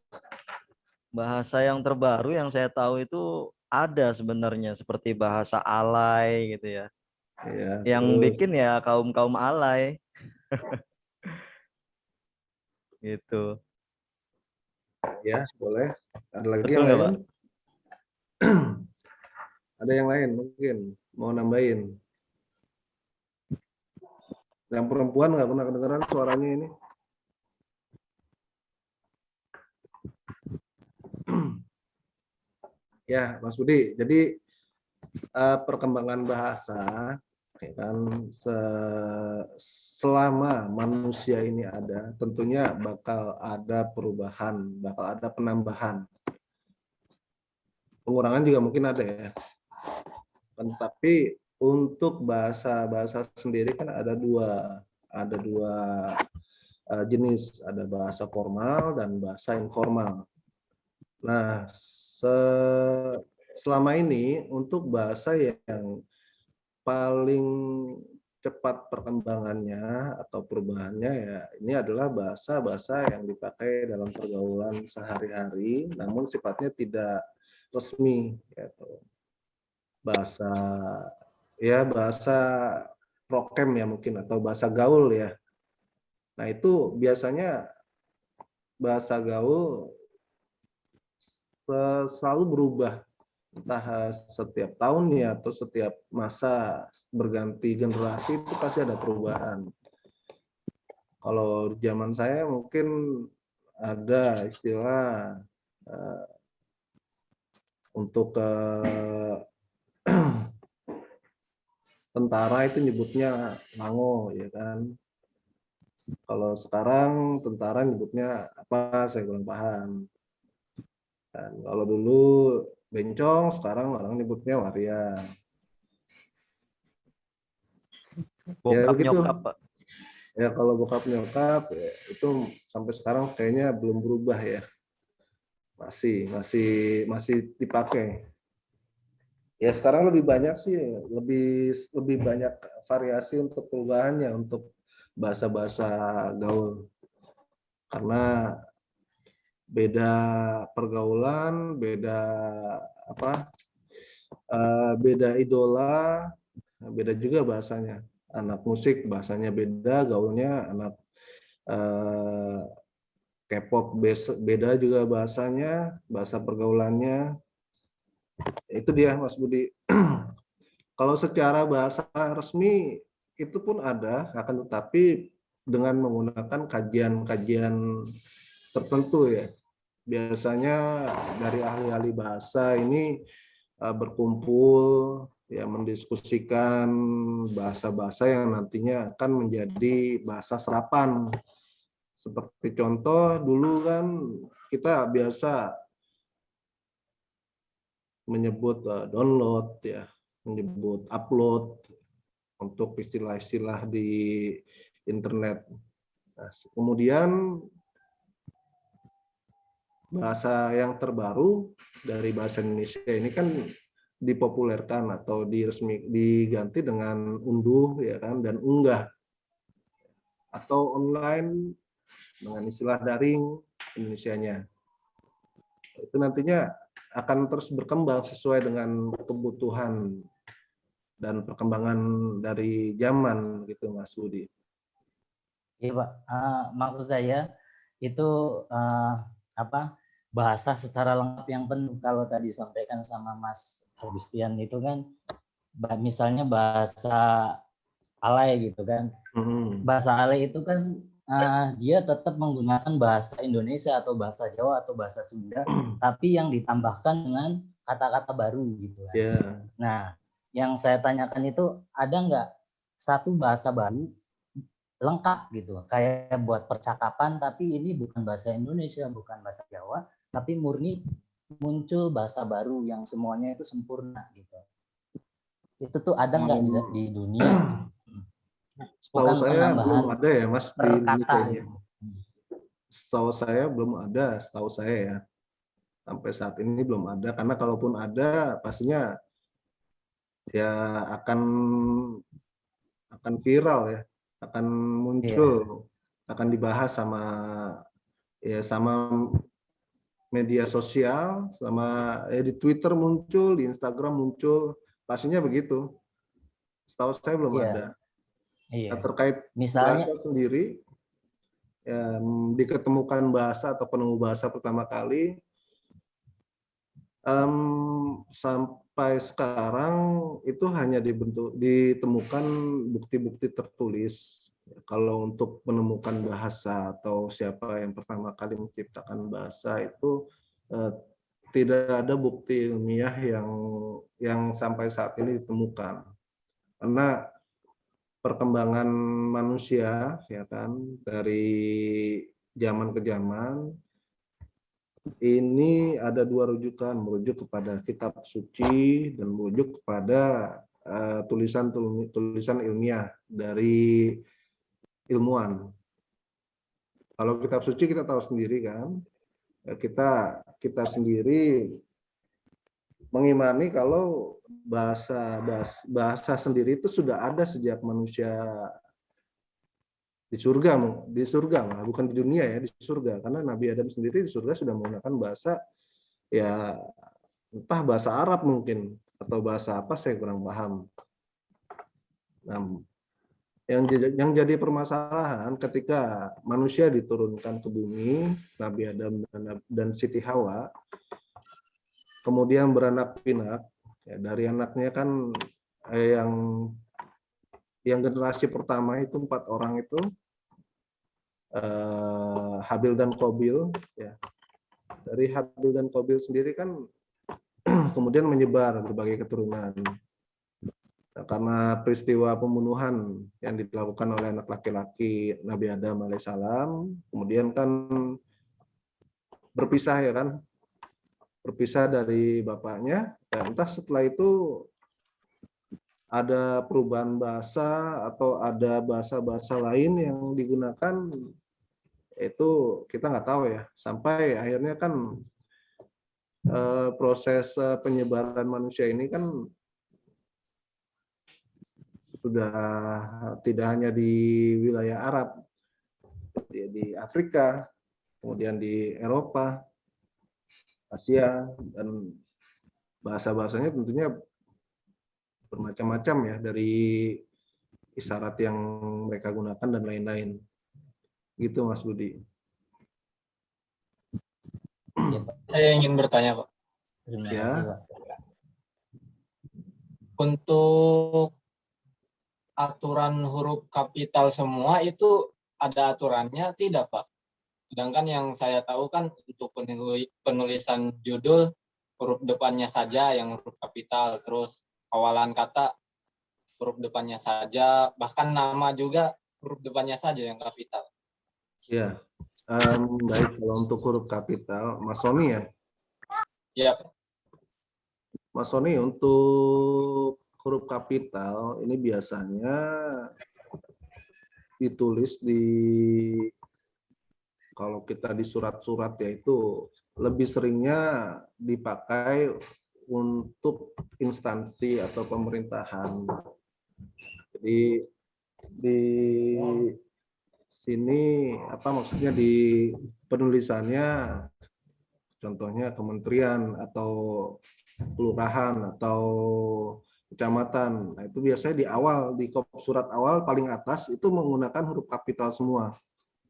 Bahasa yang terbaru yang saya tahu itu ada sebenarnya seperti bahasa alay gitu ya. Ya, Yang terus. bikin ya kaum alay. Gitu. Ya, boleh. Ada lagi Betul yang nggak, lain? Pak? Ada yang lain mungkin mau nambahin. Yang perempuan nggak pernah kedengeran suaranya ini. Ya, Mas Budi. Jadi perkembangan bahasa ya kan selama manusia ini ada, tentunya bakal ada perubahan, bakal ada penambahan. Pengurangan juga mungkin ada ya. Tapi untuk bahasa sendiri kan ada dua jenis, ada bahasa formal dan bahasa informal. Nah, selama ini untuk bahasa yang paling cepat perkembangannya atau perubahannya, ya ini adalah bahasa-bahasa yang dipakai dalam pergaulan sehari-hari, namun sifatnya tidak resmi, gitu. Bahasa bahasa prokem ya mungkin, atau bahasa gaul ya. Nah itu biasanya bahasa gaul selalu berubah, entah setiap tahunnya atau setiap masa berganti generasi itu pasti ada perubahan. Kalau zaman saya mungkin ada istilah untuk tentara itu nyebutnya lango, ya kan. Kalau sekarang tentara nyebutnya apa, saya kurang paham. Dan kalau dulu bencong, sekarang orang nyebutnya waria. Ya Bokap begitu. nyokap, Pak. Ya kalau bokap nyokap ya, itu sampai sekarang kayaknya belum berubah ya. Masih dipakai. Ya sekarang lebih banyak sih, lebih banyak variasi untuk perubahannya untuk bahasa-bahasa gaul. Karena beda pergaulan, beda beda idola, beda juga bahasanya. Anak musik bahasanya beda, gaulnya. Anak K-pop beda juga bahasanya, bahasa pergaulannya. Itu dia Mas Budi. Kalau secara bahasa resmi itu pun ada, akan tetapi dengan menggunakan kajian-kajian tertentu ya. Biasanya dari ahli-ahli bahasa ini berkumpul ya, mendiskusikan bahasa-bahasa yang nantinya akan menjadi bahasa serapan. Seperti contoh dulu kan kita biasa menyebut download ya, menyebut upload untuk istilah-istilah di internet. Nah, kemudian bahasa yang terbaru dari bahasa Indonesia ini kan dipopulerkan atau diganti dengan unduh ya kan, dan unggah, atau online dengan istilah daring Indonesianya. Itu nantinya akan terus berkembang sesuai dengan kebutuhan dan perkembangan dari zaman gitu Mas Budi. Iya Pak, maksud saya itu bahasa secara lengkap yang penuh. Kalau tadi disampaikan sama Mas Agustian itu kan misalnya bahasa alay gitu kan. Bahasa alay itu kan dia tetap menggunakan bahasa Indonesia atau bahasa Jawa atau bahasa Sunda, tapi yang ditambahkan dengan kata-kata baru gitu kan. Yeah. Nah, yang saya tanyakan itu ada nggak satu bahasa baru lengkap gitu, kayak buat percakapan, tapi ini bukan bahasa Indonesia, bukan bahasa Jawa, tapi murni muncul bahasa baru yang semuanya itu sempurna gitu. Itu tuh ada nggak di dunia? Setahu saya belum ada ya Mas di Indonesia ini. gitu. Setahu saya belum ada, setahu saya ya. Sampai saat ini belum ada, karena kalaupun ada pastinya ya akan viral ya, akan muncul, akan dibahas sama media sosial, sama di Twitter muncul, di Instagram muncul, pastinya begitu. Setahu saya belum ada. Nah, terkait misalnya bahasa sendiri, ya, diketemukan bahasa atau penemu bahasa pertama kali sampai sekarang itu hanya ditemukan bukti-bukti tertulis. Kalau untuk menemukan bahasa atau siapa yang pertama kali menciptakan bahasa itu tidak ada bukti ilmiah yang sampai saat ini ditemukan. Karena perkembangan manusia ya kan, dari zaman ke zaman ini ada dua rujukan, merujuk kepada kitab suci dan merujuk kepada tulisan ilmiah dari ilmuwan. Kalau kitab suci kita tahu sendiri kan, kita sendiri mengimani kalau bahasa sendiri itu sudah ada sejak manusia di surga malah, bukan di dunia ya, di surga. Karena Nabi Adam sendiri di surga sudah menggunakan bahasa, ya entah bahasa Arab mungkin atau bahasa apa, saya kurang paham. Nah, yang jadi permasalahan ketika manusia diturunkan ke bumi, Nabi Adam dan Siti Hawa, kemudian beranak pinak, ya, dari anaknya kan yang generasi pertama itu 4 orang itu Habil dan Qabil, ya. Dari Habil dan Qabil sendiri kan kemudian menyebar berbagai keturunan. Nah, karena peristiwa pembunuhan yang dilakukan oleh anak laki-laki Nabi Adam alaihissalam, kemudian kan berpisah ya kan, berpisah dari bapaknya. Dan entah setelah itu ada perubahan bahasa atau ada bahasa-bahasa lain yang digunakan, itu kita nggak tahu ya. Sampai akhirnya kan proses penyebaran manusia ini kan sudah tidak hanya di wilayah Arab, di Afrika, kemudian di Eropa, Asia, dan bahasa-bahasanya tentunya bermacam-macam ya, dari isyarat yang mereka gunakan dan lain-lain. Gitu Mas Budi. Ya, Pak. Saya ingin bertanya, Pak. Terima Ya. kasih, Pak. Untuk aturan huruf kapital semua itu ada aturannya tidak, Pak? Sedangkan yang saya tahu kan untuk penulisan judul huruf depannya saja yang huruf kapital, terus awalan kata huruf depannya saja, bahkan nama juga huruf depannya saja yang kapital. Ya, baik, kalau untuk huruf kapital, Mas Sony ya. Ya, Mas Sony, untuk huruf kapital ini biasanya ditulis kalau kita di surat-surat, yaitu lebih seringnya dipakai untuk instansi atau pemerintahan. Jadi di sini maksudnya di penulisannya, contohnya kementerian atau kelurahan atau kecamatan. Nah, itu biasanya di awal, di surat awal paling atas itu menggunakan huruf kapital semua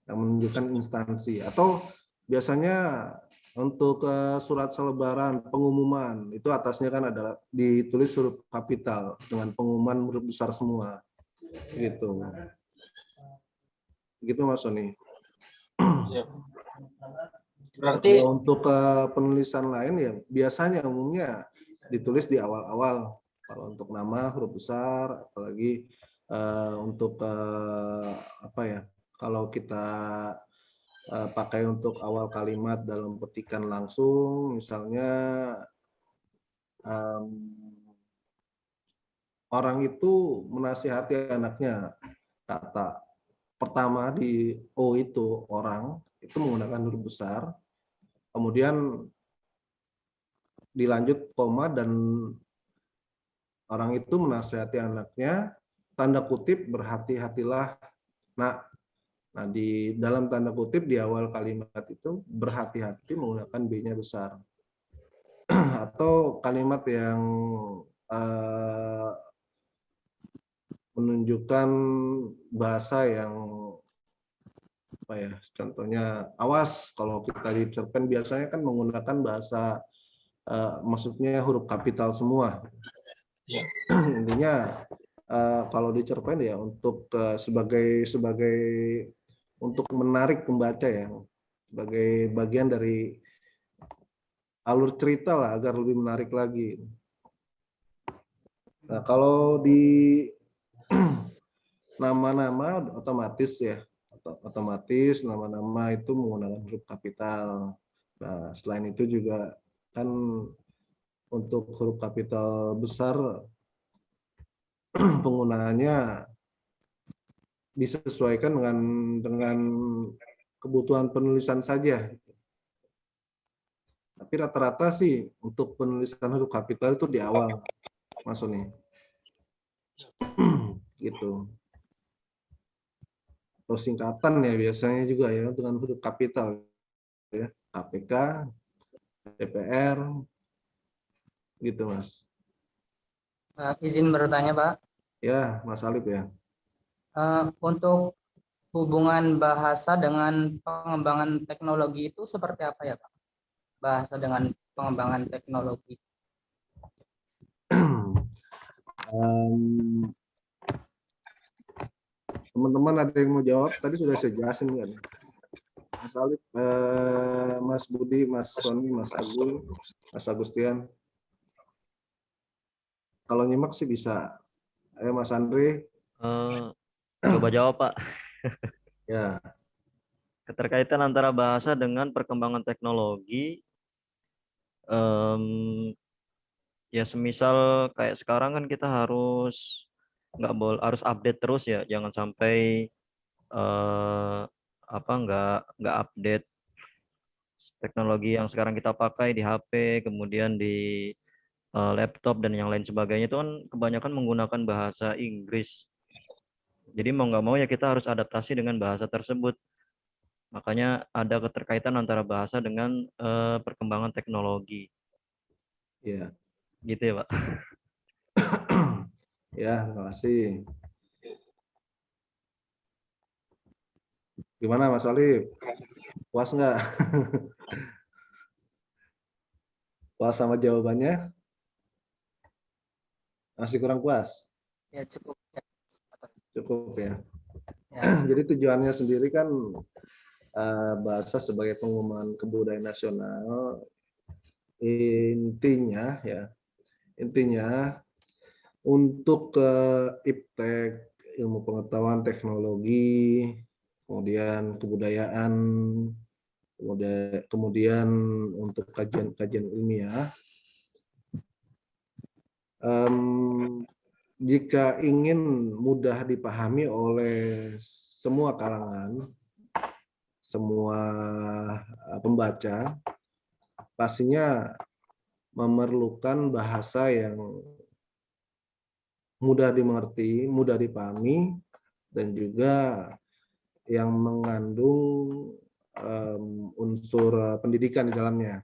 yang menunjukkan instansi. Atau biasanya untuk surat selebaran, pengumuman, itu atasnya kan ada ditulis huruf kapital dengan pengumuman huruf besar semua. Gitu. Gitu Mas Sony. ya. Berarti Untuk penulisan lain ya biasanya umumnya ditulis di awal-awal. Kalau untuk nama huruf besar, apalagi untuk kalau kita pakai untuk awal kalimat dalam petikan langsung, misalnya orang itu menasihati anaknya, kata pertama di O itu orang, itu menggunakan huruf besar, kemudian dilanjut koma, dan orang itu menasihati anaknya, tanda kutip, berhati-hatilah nak. Nah, di dalam tanda kutip di awal kalimat itu berhati-hati menggunakan B-nya besar. Atau kalimat yang menunjukkan bahasa yang contohnya awas, kalau kita di cerpen biasanya kan menggunakan bahasa maksudnya huruf kapital semua. Ya. Intinya kalau di cerpen ya untuk sebagai untuk menarik pembaca ya, sebagai bagian dari alur cerita lah agar lebih menarik lagi. Nah, kalau di nama-nama otomatis ya, otomatis nama-nama itu menggunakan huruf kapital. Nah, selain itu juga kan untuk huruf kapital besar penggunaannya disesuaikan dengan kebutuhan penulisan saja. Tapi rata-rata sih untuk penulisan huruf kapital itu di awal. Mas Sony. Gitu. Atau singkatan ya biasanya juga ya dengan huruf kapital ya. KPK, DPR, gitu Mas. Izin bertanya Pak, Ya, Mas Alif ya. untuk hubungan bahasa dengan pengembangan teknologi itu seperti apa ya Pak? Bahasa dengan pengembangan teknologi. Teman-teman ada yang mau jawab? Tadi sudah saya jelasin kan. Mas Alif, Mas Budi, Mas Sony, Mas Agung, Mas Agustian. Kalau nyimak sih bisa. Ayo Mas Andre. Coba jawab Pak. Ya, Keterkaitan antara bahasa dengan perkembangan teknologi, ya semisal kayak sekarang kan kita harus nggak boleh, harus update terus ya, jangan sampai apa nggak update teknologi yang sekarang kita pakai di HP, kemudian di laptop dan yang lain sebagainya itu kan kebanyakan menggunakan bahasa Inggris. Jadi mau nggak mau ya kita harus adaptasi dengan bahasa tersebut. Makanya ada keterkaitan antara bahasa dengan perkembangan teknologi. ya, Gitu ya, Pak. ya. Terima kasih. Gimana Mas Alif? Puas nggak? Puas sama jawabannya? Masih kurang puas? Ya cukup. Cukup ya. Ya, Jadi tujuannya sendiri kan bahasa sebagai pengembangan kebudayaan nasional, intinya ya, intinya untuk iptek, ilmu pengetahuan teknologi, kemudian kebudayaan, kemudian untuk kajian-kajian ilmiah. Jika ingin mudah dipahami oleh semua kalangan, semua pembaca, pastinya memerlukan bahasa yang mudah dimengerti, mudah dipahami, dan juga yang mengandung unsur pendidikan di dalamnya.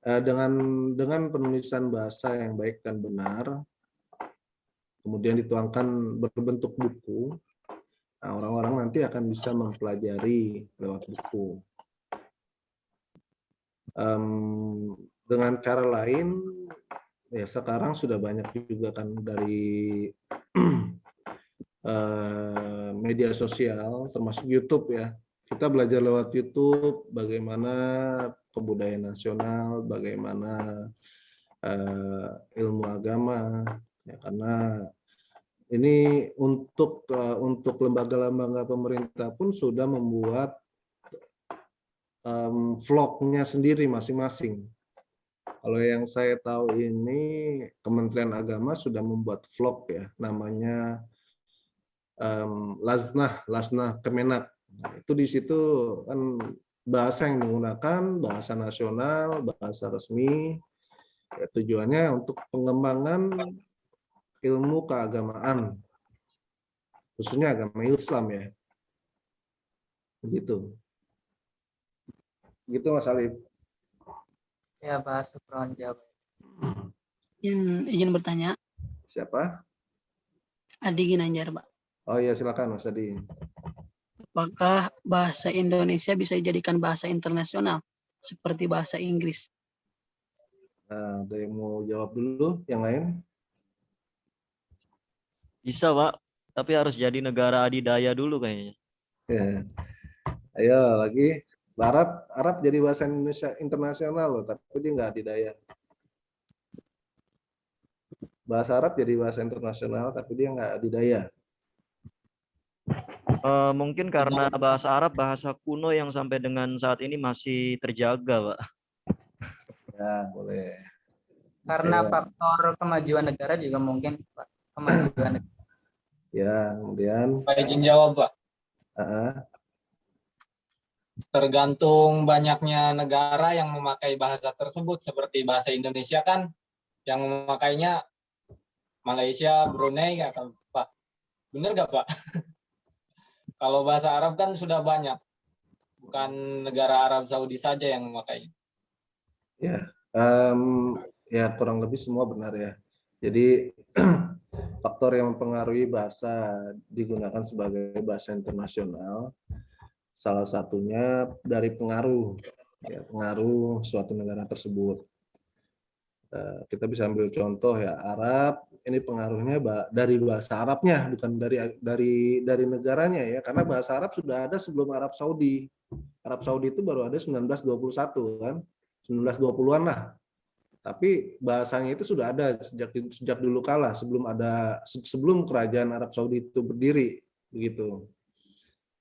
Dengan penulisan bahasa yang baik dan benar, kemudian dituangkan berbentuk buku, nah, orang-orang nanti akan bisa mempelajari lewat buku. Dengan cara lain, ya sekarang sudah banyak juga kan dari media sosial, termasuk YouTube ya. Kita belajar lewat YouTube bagaimana kebudayaan nasional, bagaimana ilmu agama, ya, karena ini untuk lembaga-lembaga pemerintah pun sudah membuat vlognya sendiri masing-masing. Kalau yang saya tahu ini Kementerian Agama sudah membuat vlog ya, namanya Lasnah Kemenak. Nah, itu di situ kan bahasa yang digunakan bahasa nasional, bahasa resmi. Ya, tujuannya untuk pengembangan ilmu keagamaan, khususnya agama Islam ya. Begitu. Gitu Mas Alif. ya Pak, syukron jawab. Izin bertanya, Siapa? Adi Ginanjar, Pak. Oh iya silakan Mas Adi. Apakah bahasa Indonesia bisa dijadikan bahasa internasional seperti bahasa Inggris? Nah, ada yang mau jawab dulu? Yang lain? Bisa, Pak. Tapi harus jadi negara adidaya dulu kayaknya. Ya. Ayo lagi. Arab jadi bahasa Indonesia internasional loh, tapi dia nggak adidaya. Bahasa Arab jadi bahasa internasional, tapi dia nggak adidaya. Mungkin karena bahasa Arab bahasa kuno yang sampai dengan saat ini masih terjaga, Pak. Ya, boleh. Karena Ya. faktor kemajuan negara juga mungkin Pak. Kemajuan negara. Ya, kemudian Pak izin jawab, Pak. tergantung banyaknya negara yang memakai bahasa tersebut. Seperti bahasa Indonesia kan yang memakainya Malaysia, Brunei, ya kan, Pak? Bener nggak, Pak? Kalau bahasa Arab kan sudah banyak, bukan negara Arab Saudi saja yang memakainya. Ya, ya kurang lebih semua benar ya. Jadi faktor yang mempengaruhi bahasa digunakan sebagai bahasa internasional, salah satunya dari pengaruh, ya, pengaruh suatu negara tersebut. Kita bisa ambil contoh ya, Arab ini pengaruhnya dari bahasa Arabnya, bukan dari negaranya ya, karena bahasa Arab sudah ada sebelum Arab Saudi. Arab Saudi itu baru ada 1921 kan, 1920-an lah. Tapi bahasanya itu sudah ada sejak dulu kala, sebelum kerajaan Arab Saudi itu berdiri begitu.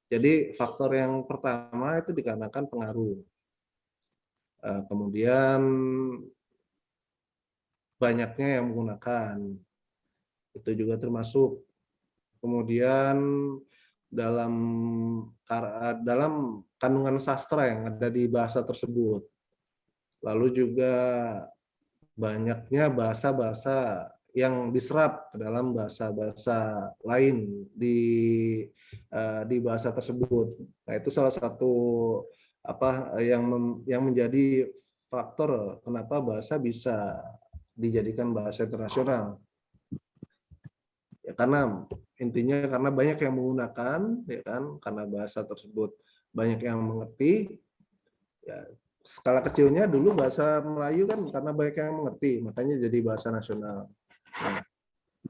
Jadi faktor yang pertama itu dikarenakan pengaruh. Kemudian banyaknya yang menggunakan, itu juga termasuk. Kemudian dalam kandungan sastra yang ada di bahasa tersebut. Lalu juga banyaknya bahasa-bahasa yang diserap ke dalam bahasa-bahasa lain di bahasa tersebut. Nah, itu salah satu yang menjadi faktor kenapa bahasa bisa dijadikan bahasa internasional. Ya, karena intinya karena banyak yang menggunakan, ya kan, karena bahasa tersebut banyak yang mengerti. Ya, skala kecilnya dulu bahasa Melayu kan karena banyak yang mengerti, makanya jadi bahasa nasional. Nah,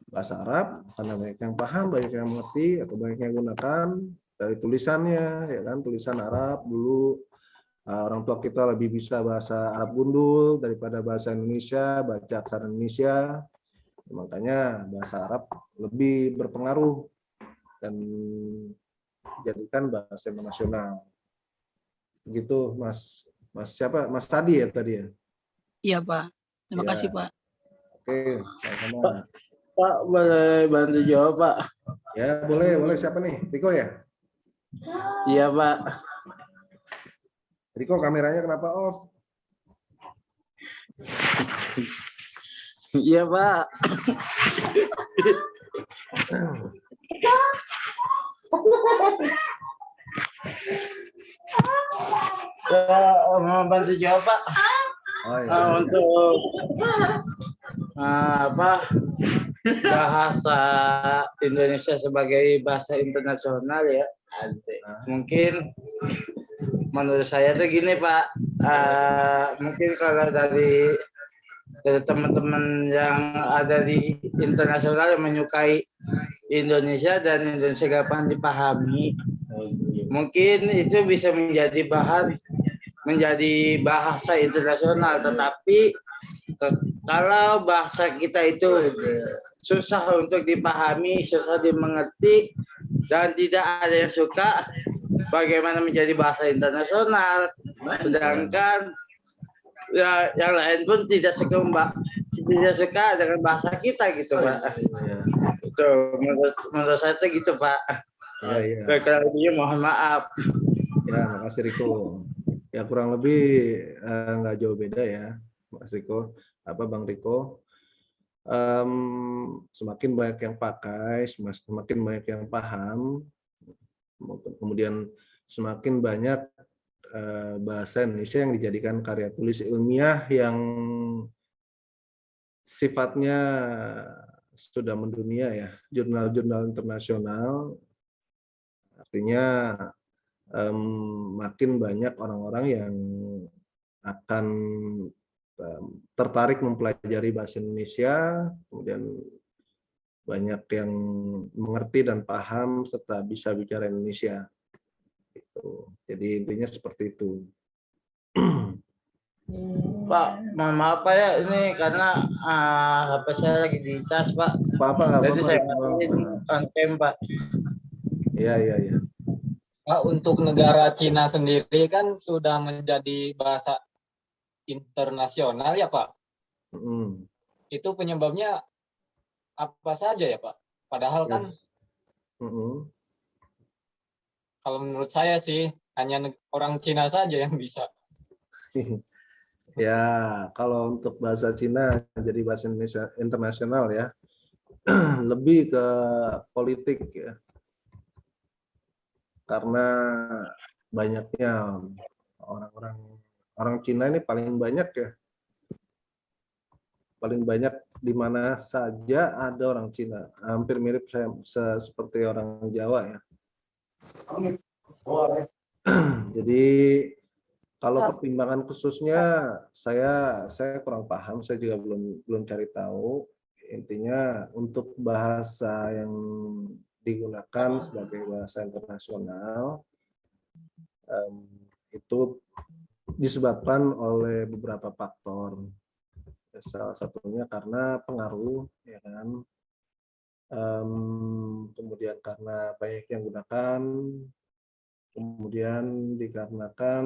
bahasa Arab karena banyak yang paham, banyak yang mengerti atau banyak yang gunakan dari tulisannya, ya kan, tulisan Arab dulu. Orang tua kita lebih bisa bahasa Arab gundul daripada bahasa Indonesia, baca aksara Indonesia. Makanya bahasa Arab lebih berpengaruh dan dijadikan bahasa internasional. Begitu, Mas siapa? Mas Tadi ya tadi ya? Iya, Pak. Terima Ya. kasih, Pak. Oke, sama-sama. Pak, boleh bantu jawab, Pak? Ya, boleh. Siapa nih? Riko ya? Iya, Pak. Riko, kameranya kenapa off? Iya, Pak. Mau bantu jawab, Pak? Oh, ya. Untuk bahasa Indonesia sebagai bahasa internasional ya. Mungkin menurut saya tuh gini, Pak. Mungkin kalau dari teman-teman yang ada di internasional yang menyukai Indonesia dan Indonesia gampang dipahami, mungkin itu bisa menjadi bahasa internasional. Tetapi kalau bahasa kita itu susah untuk dipahami, susah dimengerti, dan tidak ada yang suka, bagaimana menjadi bahasa internasional? Sedangkan ya, yang lain pun tidak suka dengan bahasa kita gitu, Pak. Itu menurut saya itu gitu, Pak. Iya. Kalau lebihnya mohon maaf. Ya, makasih Riko. Ya kurang lebih nggak jauh beda ya, Mas Riko. Bang Riko. Semakin banyak yang pakai, semakin banyak yang paham, kemudian semakin banyak bahasa Indonesia yang dijadikan karya tulis ilmiah yang sifatnya sudah mendunia ya, jurnal-jurnal internasional. Artinya makin banyak orang-orang yang akan tertarik mempelajari bahasa Indonesia, kemudian banyak yang mengerti dan paham serta bisa bicara Indonesia. Jadi intinya seperti itu. Pak, mohon maaf Pak ya, ini karena HP saya lagi dicas, Pak. Jadi saya matiin on cam, Pak. Iya. Pak, untuk negara Cina sendiri kan sudah menjadi bahasa internasional ya, Pak. Itu penyebabnya apa saja ya, Pak? Padahal kan kalau menurut saya sih hanya orang Cina saja yang bisa. Ya, kalau untuk bahasa Cina jadi bahasa Indonesia internasional ya, lebih ke politik ya. Karena banyaknya orang Cina ini paling banyak ya. Paling banyak di mana saja ada orang Cina. Hampir mirip seperti orang Jawa ya. Jadi kalau pertimbangan khususnya saya kurang paham, saya juga belum cari tahu. Intinya untuk bahasa yang digunakan sebagai bahasa internasional itu disebabkan oleh beberapa faktor. Salah satunya karena pengaruh, ya kan. Kemudian karena banyak yang gunakan, kemudian dikarenakan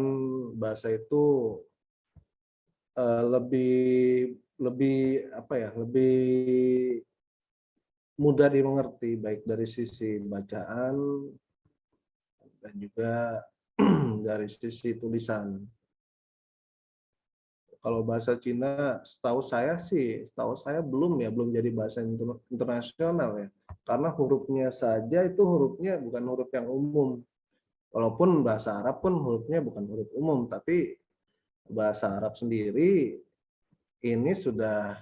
bahasa itu lebih apa ya, lebih mudah dimengerti baik dari sisi bacaan dan juga dari sisi tulisan. Kalau bahasa Cina, setahu saya belum jadi bahasa internasional ya, karena hurufnya saja itu hurufnya bukan huruf yang umum. Walaupun bahasa Arab pun hurufnya bukan huruf umum, tapi bahasa Arab sendiri ini sudah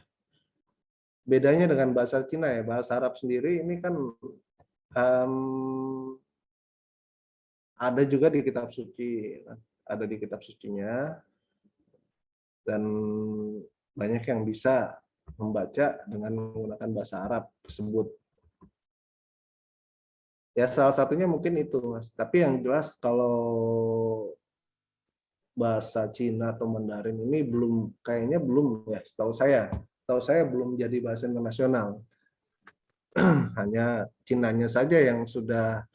bedanya dengan bahasa Cina ya. Bahasa Arab sendiri ini kan ada juga di kitab suci, ada di kitab sucinya, dan banyak yang bisa membaca dengan menggunakan bahasa Arab tersebut. Ya salah satunya mungkin itu, Mas. Tapi yang jelas kalau bahasa Cina atau Mandarin ini kayaknya belum ya, setahu saya belum jadi bahasa internasional. Hanya Cinanya saja yang sudah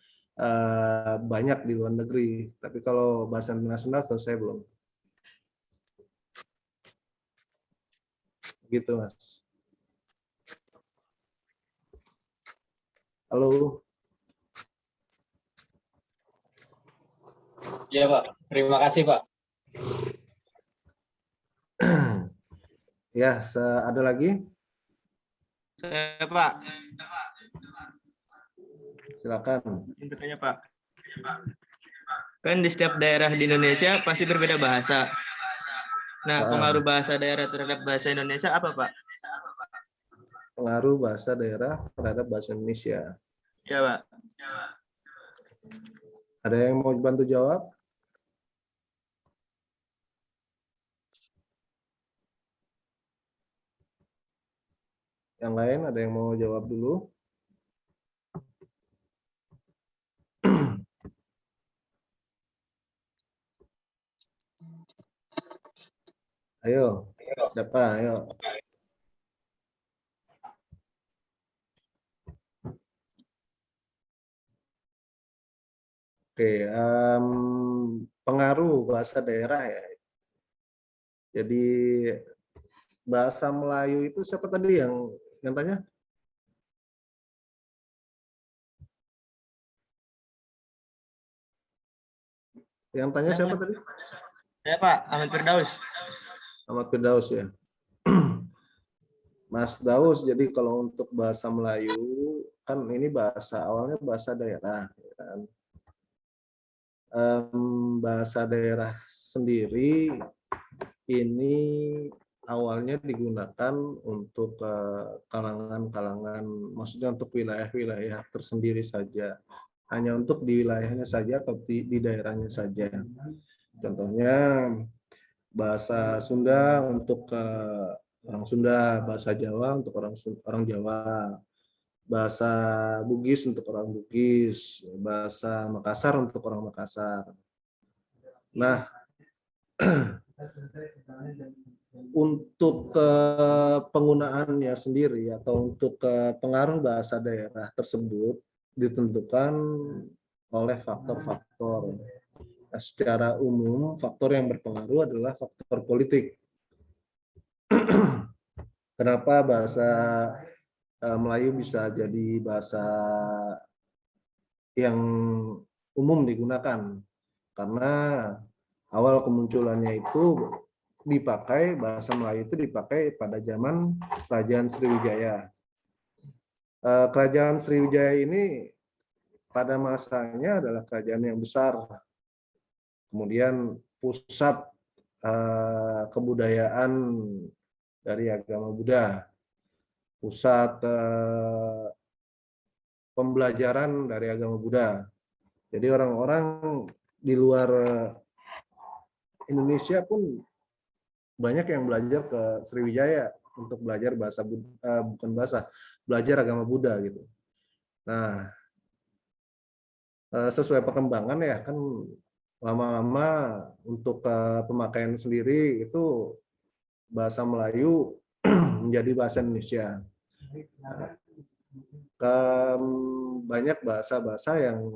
banyak di luar negeri. Tapi kalau bahasa internasional setahu saya belum. Gitu, Mas. Halo. Iya, Pak. Terima kasih, Pak. Ya, ada lagi? Pak. Silakan. Ingin bertanya, Pak. Kan di setiap daerah di Indonesia pasti berbeda bahasa. Nah, pengaruh bahasa daerah terhadap bahasa Indonesia apa, Pak? Pengaruh bahasa daerah terhadap bahasa Indonesia. Ya, Pak. Ada yang mau bantu jawab? Yang lain ada yang mau jawab dulu? Ayo, siapa? Ayo. Oke, pengaruh bahasa daerah ya. Jadi bahasa Melayu itu siapa tadi yang tanya? Yang tanya siapa tadi? Ya, Pak. Ahmad Firdaus. Ahmad Firdaus ya. Mas Daus, jadi kalau untuk bahasa Melayu kan ini awalnya bahasa daerah, ya kan? Bahasa daerah sendiri ini awalnya digunakan untuk kalangan-kalangan, maksudnya untuk wilayah-wilayah tersendiri saja, hanya untuk di wilayahnya saja atau di daerahnya saja. Contohnya bahasa Sunda untuk orang Sunda, bahasa Jawa untuk orang Jawa, bahasa Bugis untuk orang Bugis, bahasa Makassar untuk orang Makassar. Nah, untuk penggunaannya sendiri atau untuk pengaruh bahasa daerah tersebut ditentukan oleh faktor-faktor. Nah, secara umum, faktor yang berpengaruh adalah faktor politik. Kenapa bahasa Melayu bisa jadi bahasa yang umum digunakan? karena awal kemunculannya itu bahasa Melayu itu dipakai pada zaman Kerajaan Sriwijaya. Kerajaan Sriwijaya ini pada masanya adalah kerajaan yang besar, kemudian pusat kebudayaan dari agama Buddha, pusat pembelajaran dari agama Buddha. Jadi orang-orang di luar Indonesia pun banyak yang belajar ke Sriwijaya untuk belajar belajar agama Buddha gitu. Nah, sesuai perkembangan ya kan lama-lama untuk pemakaian sendiri itu bahasa Melayu menjadi bahasa Indonesia. Banyak bahasa-bahasa yang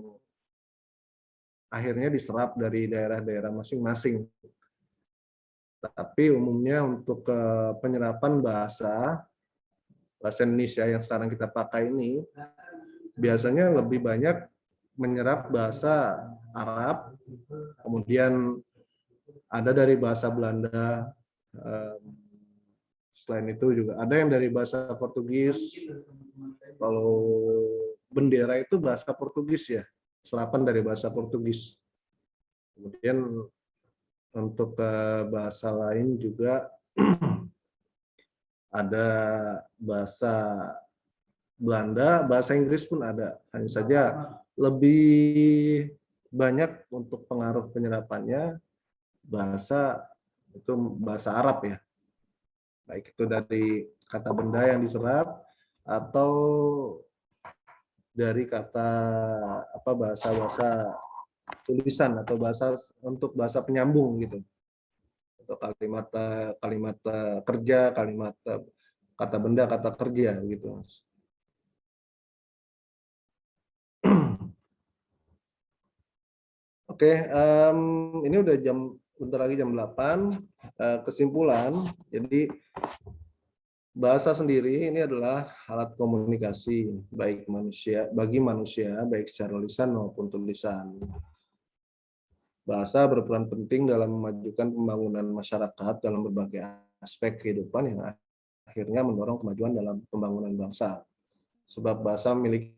akhirnya diserap dari daerah-daerah masing-masing. Tapi umumnya untuk penyerapan bahasa Indonesia yang sekarang kita pakai ini biasanya lebih banyak menyerap bahasa Arab, kemudian ada dari bahasa Belanda, selain itu juga ada yang dari bahasa Portugis. Kalau bendera itu bahasa Portugis ya, serapan dari bahasa Portugis. Kemudian untuk bahasa lain juga ada bahasa Belanda, bahasa Inggris pun ada. Hanya saja lebih banyak untuk pengaruh penyerapannya bahasa Arab ya. Baik itu dari kata benda yang diserap atau dari kata bahasa tulisan atau untuk bahasa penyambung gitu. Atau kalimat kerja, kalimat kata benda, kata kerja gitu. Oke, ini udah bentar lagi jam 8. Kesimpulan, jadi bahasa sendiri ini adalah alat komunikasi bagi manusia baik secara lisan maupun tulisan. Bahasa berperan penting dalam memajukan pembangunan masyarakat dalam berbagai aspek kehidupan yang akhirnya mendorong kemajuan dalam pembangunan bangsa. Sebab bahasa memiliki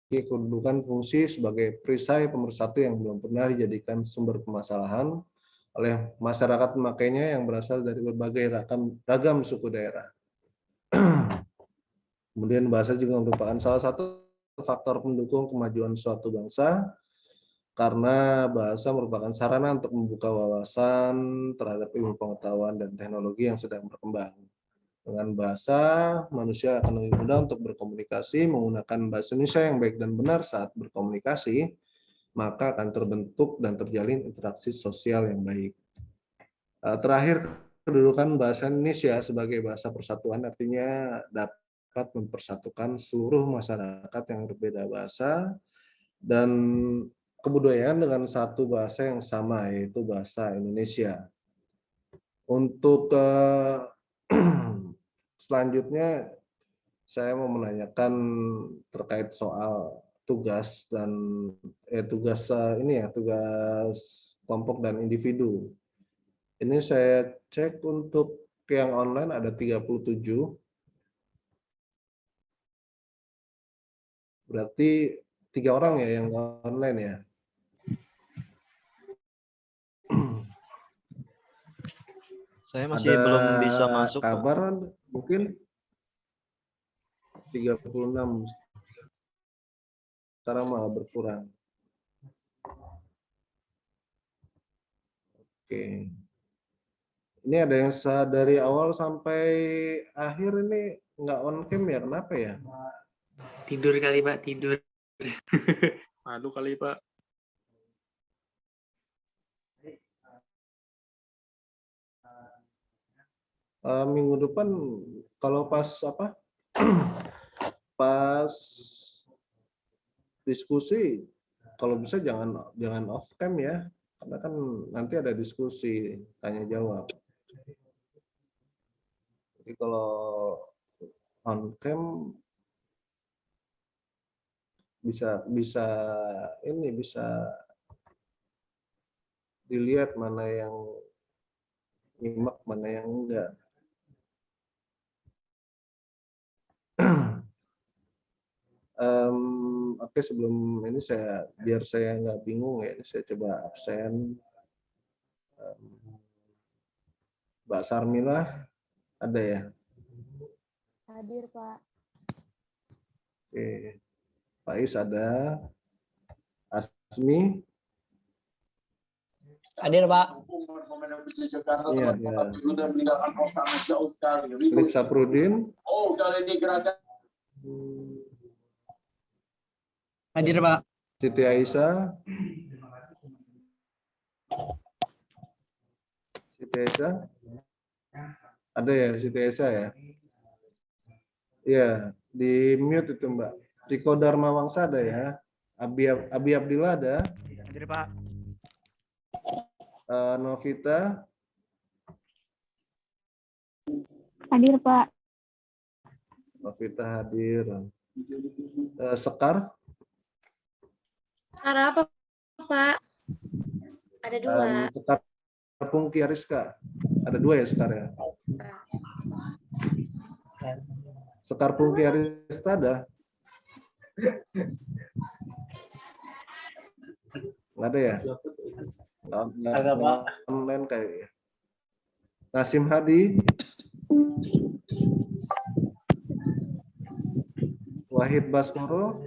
kedudukan fungsi sebagai perisai pemersatu yang belum pernah dijadikan sumber permasalahan oleh masyarakat pemakainya yang berasal dari berbagai ragam suku daerah. Kemudian bahasa juga merupakan salah satu faktor pendukung kemajuan suatu bangsa, karena bahasa merupakan sarana untuk membuka wawasan terhadap ilmu pengetahuan dan teknologi yang sedang berkembang. Dengan bahasa, manusia akan lebih mudah untuk berkomunikasi, menggunakan bahasa Indonesia yang baik dan benar saat berkomunikasi, maka akan terbentuk dan terjalin interaksi sosial yang baik. Terakhir, kedudukan bahasa Indonesia sebagai bahasa persatuan artinya dapat mempersatukan seluruh masyarakat yang berbeda bahasa dan kebudayaan dengan satu bahasa yang sama, yaitu bahasa Indonesia. Untuk selanjutnya, saya mau menanyakan terkait soal tugas kelompok dan individu. Ini saya cek untuk yang online ada 37. Berarti 3 orang ya yang online ya. Saya masih belum bisa masuk. Kabar mungkin 36. Sekarang malah berkurang. Oke. Ini ada yang dari awal sampai akhir ini nggak on cam ya, kenapa ya? Tidur kali Pak, tidur. Aduh kali Pak. Minggu depan kalau pas pas diskusi, kalau bisa jangan off cam ya, karena kan nanti ada diskusi tanya jawab. Jadi kalau on cam bisa dilihat mana yang nyimak, mana yang enggak. Oke, sebelum ini biar saya nggak bingung ya, saya coba absen. Mbak Sarmila ada ya? Hadir, Pak. Oke. Pak Is ada. Asmi Hadir, Pak. ini ada. Klik Saprudin. Hadir, Pak. Siti Aisyah. Siti Aisyah. Ada ya Siti Aisyah ya? Iya, di mute itu Mbak. Riko Dharma Wangsa ada ya? Abi Abdillah ada? Hadir, Pak. Novita. Hadir, Pak. Novita hadir. Sekar. Sekar apa, Pak? Ada dua. Sekar Pungki Ariska. Ada dua ya Sekar ya? Sekar Pungki Ariska ada? Nggak ada ya? Ada, Pak. Online kayaknya. Nasim Hadi. Wahid Baskoro.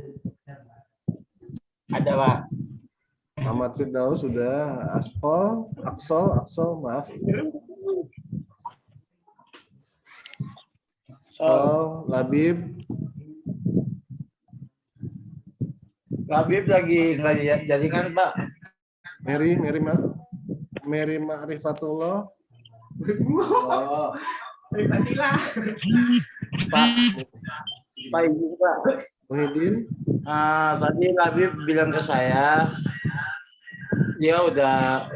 Ada, Pak. Ahmad Firdaus sudah. Aksol, maaf. Labib. Labib lagi nggak jaringan, Pak. Mary Ma'rifatullah. Oh. Pak izin, Pak. Muhyiddin. Tadi Labib bilang ke saya, dia udah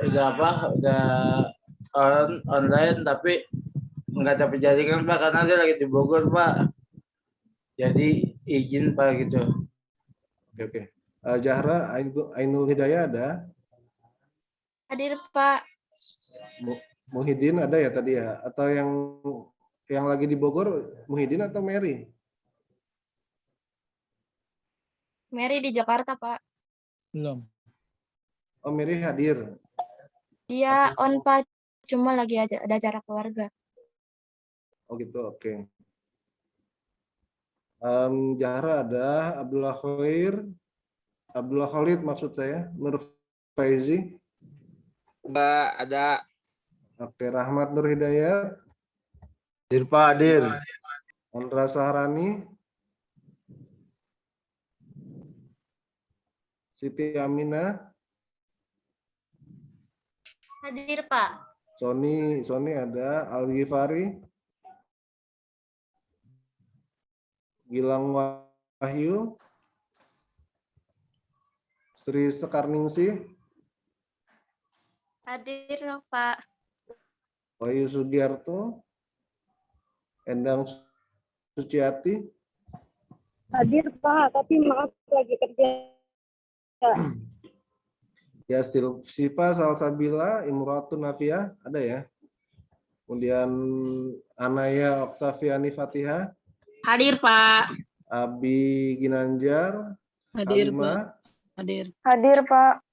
online tapi nggak dapat jaringan, Pak, karena dia lagi di Bogor, Pak. Jadi izin, Pak, gitu. Oke. Zahra Ainul Hidayah ada? Hadir, Pak. Muhyiddin ada ya tadi ya? Atau yang lagi di Bogor Muhyiddin atau Mary? Mary di Jakarta, Pak. Belum. Oh, Mary hadir. Dia on, Pak. Cuma lagi ada acara keluarga. Oh gitu, oke. Zahra ada, Abdullah Khalid maksud saya, Nur Faizi. Enggak ada. Oke, Rahmat Nur Hidayat. Hadir, Pak, hadir. Andra Saharani. Siti Aminah. Hadir, Pak. Sony ada, Al Ghifari. Gilang Wahyu. Sri Sekarningsih. Hadir, Pak. Wahyu Sugiarto. Endang Suciati. Hadir, Pak. Tapi maaf lagi kerja. Ya, Siva Salsabila, Imratun Nafia, ada ya. Kemudian Anaya Oktaviani Fatihah. Hadir, Pak. Abi Ginanjar. Hadir, Halimah. Pak. Hadir. Hadir, Pak.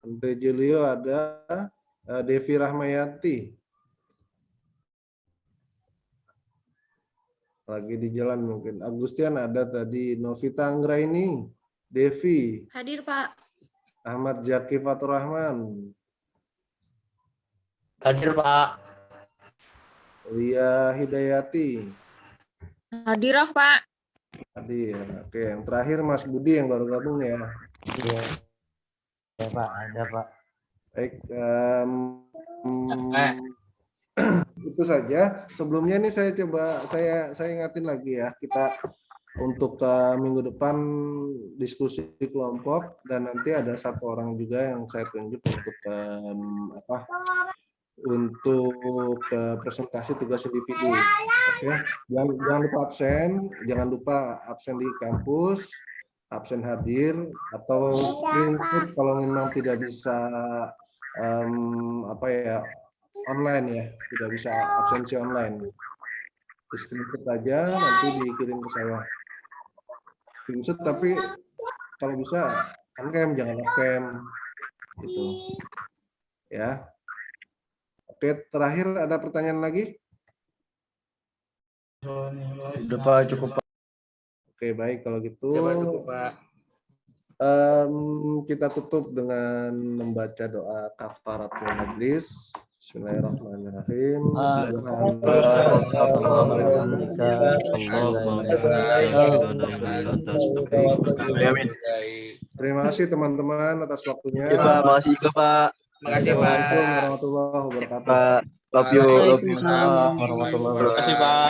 Andre Julio ada. Devi Rahmayati. Lagi di jalan mungkin. Agustian ada tadi. Novita Anggraini. Devi. Hadir, Pak. Ahmad Jaki Fatur Rahman. Hadir, Pak. Lia Hidayati. Hadir, Pak. Hadir. Oke, yang terakhir Mas Budi yang baru gabung ya. Iya. Ya, Pak, ada, Pak. Baik, itu saja. Sebelumnya nih saya ingatin lagi ya, kita untuk minggu depan diskusi kelompok dan nanti ada satu orang juga yang saya tunjuk untuk presentasi tugas individu. Oke, jangan lupa absen di kampus absen hadir atau screenshot kalau memang tidak bisa online ya, tidak bisa absensi online. Di screenshot aja nanti dikirim ke saya. Screenshot tapi kalau bisa on-cam jangan off-cam gitu. Ya. Oke, terakhir ada pertanyaan lagi? Udah Pak, cukup Pak. Oke, baik kalau gitu. Cukup Pak. Kita tutup dengan membaca doa kafaratul majlis. Bismillahirrahmanirrahim. Terima kasih teman-teman atas waktunya. Iya, Pak. Makasih juga, Pak. Makasih Pak. Assalamualaikum warahmatullahi wabarakatuh. Pak, love you. Waalaikumsalam. Warahmatullahi Terima kasih, wabarakatuh. Pak.